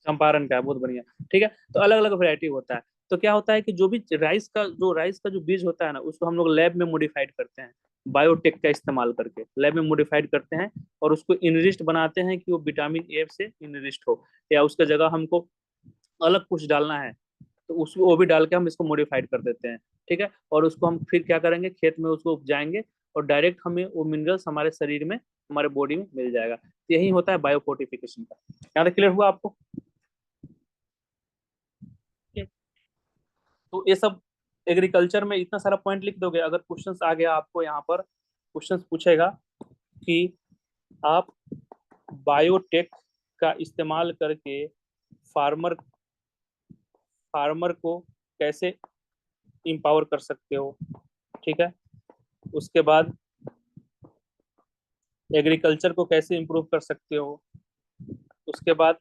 चंपारण का है, बहुत बढ़िया, ठीक है। तो अलग अलग वैरायटी होता है। तो क्या होता है कि जो भी राइस का जो बीज होता है ना, उसको हम लोग लैब में मॉडिफाइड करते हैं, बायोटेक का इस्तेमाल करके लैब में मॉडिफाइड करते हैं, और उसको इनरिच्ड बनाते हैं कि वो विटामिन ए से इनरिच्ड हो, या उसका जगह हमको अलग कुछ डालना है तो उसको वो भी डाल के हम इसको मॉडिफाइड कर देते हैं, ठीक है। और उसको हम फिर क्या करेंगे, खेत में उसको उपजाएंगे, और डायरेक्ट हमें वो मिनरल्स हमारे शरीर में, हमारे बॉडी में मिल जाएगा। तो यही होता है बायोफोर्टिफिकेशन का। यहाँ तक क्लियर हुआ आपको? तो ये सब एग्रीकल्चर में इतना सारा पॉइंट लिख दोगे, अगर क्वेश्चंस आ गया आपको, यहाँ पर क्वेश्चंस पूछेगा कि आप बायोटेक का इस्तेमाल करके फार्मर फार्मर को कैसे इंपावर कर सकते हो, ठीक है। उसके बाद एग्रीकल्चर को कैसे इम्प्रूव कर सकते हो। उसके बाद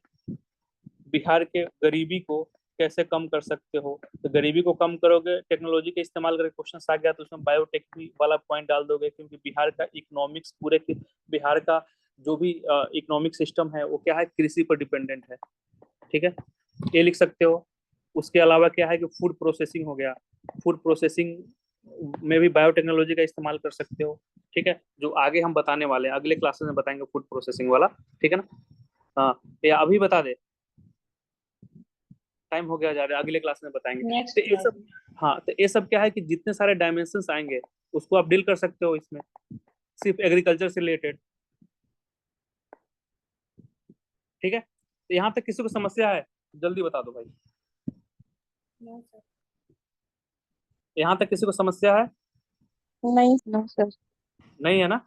बिहार के गरीबी को कैसे कम कर सकते हो। तो गरीबी को कम करोगे, टेक्नोलॉजी का इस्तेमाल करके क्वेश्चन आ गया तो उसमें बायोटेक वाला पॉइंट डाल दोगे, क्योंकि बिहार का इकोनॉमिक्स पूरे बिहार का जो भी इकोनॉमिक सिस्टम है वो क्या है, कृषि पर डिपेंडेंट है, ठीक है, ये लिख सकते हो। उसके अलावा क्या है कि फूड प्रोसेसिंग हो गया, फूड प्रोसेसिंग में भी बायोटेक्नोलॉजी का इस्तेमाल कर सकते हो। ठीक है, जो आगे हम बताने वाले हैं, अगले क्लासेस में बताएंगे फूड प्रोसेसिंग वाला। ठीक है ना, हाँ, या अभी बता दे, टाइम हो गया जा रहा है, अगले क्लास में बताएंगे। नेक्स्ट तो ये सब, हाँ, तो ये सब क्या है कि जितने सारे डायमेंशंस आएंगे उसको आप डील कर सकते हो इसमें, सिर्फ एग्रीकल्चर से रिलेटेड। ठीक है, तो यहाँ तक किसी को समस्या है, जल्दी बता दो भाई। यहाँ तक किसी को समस्या है? नहीं नो सर। नहीं है ना?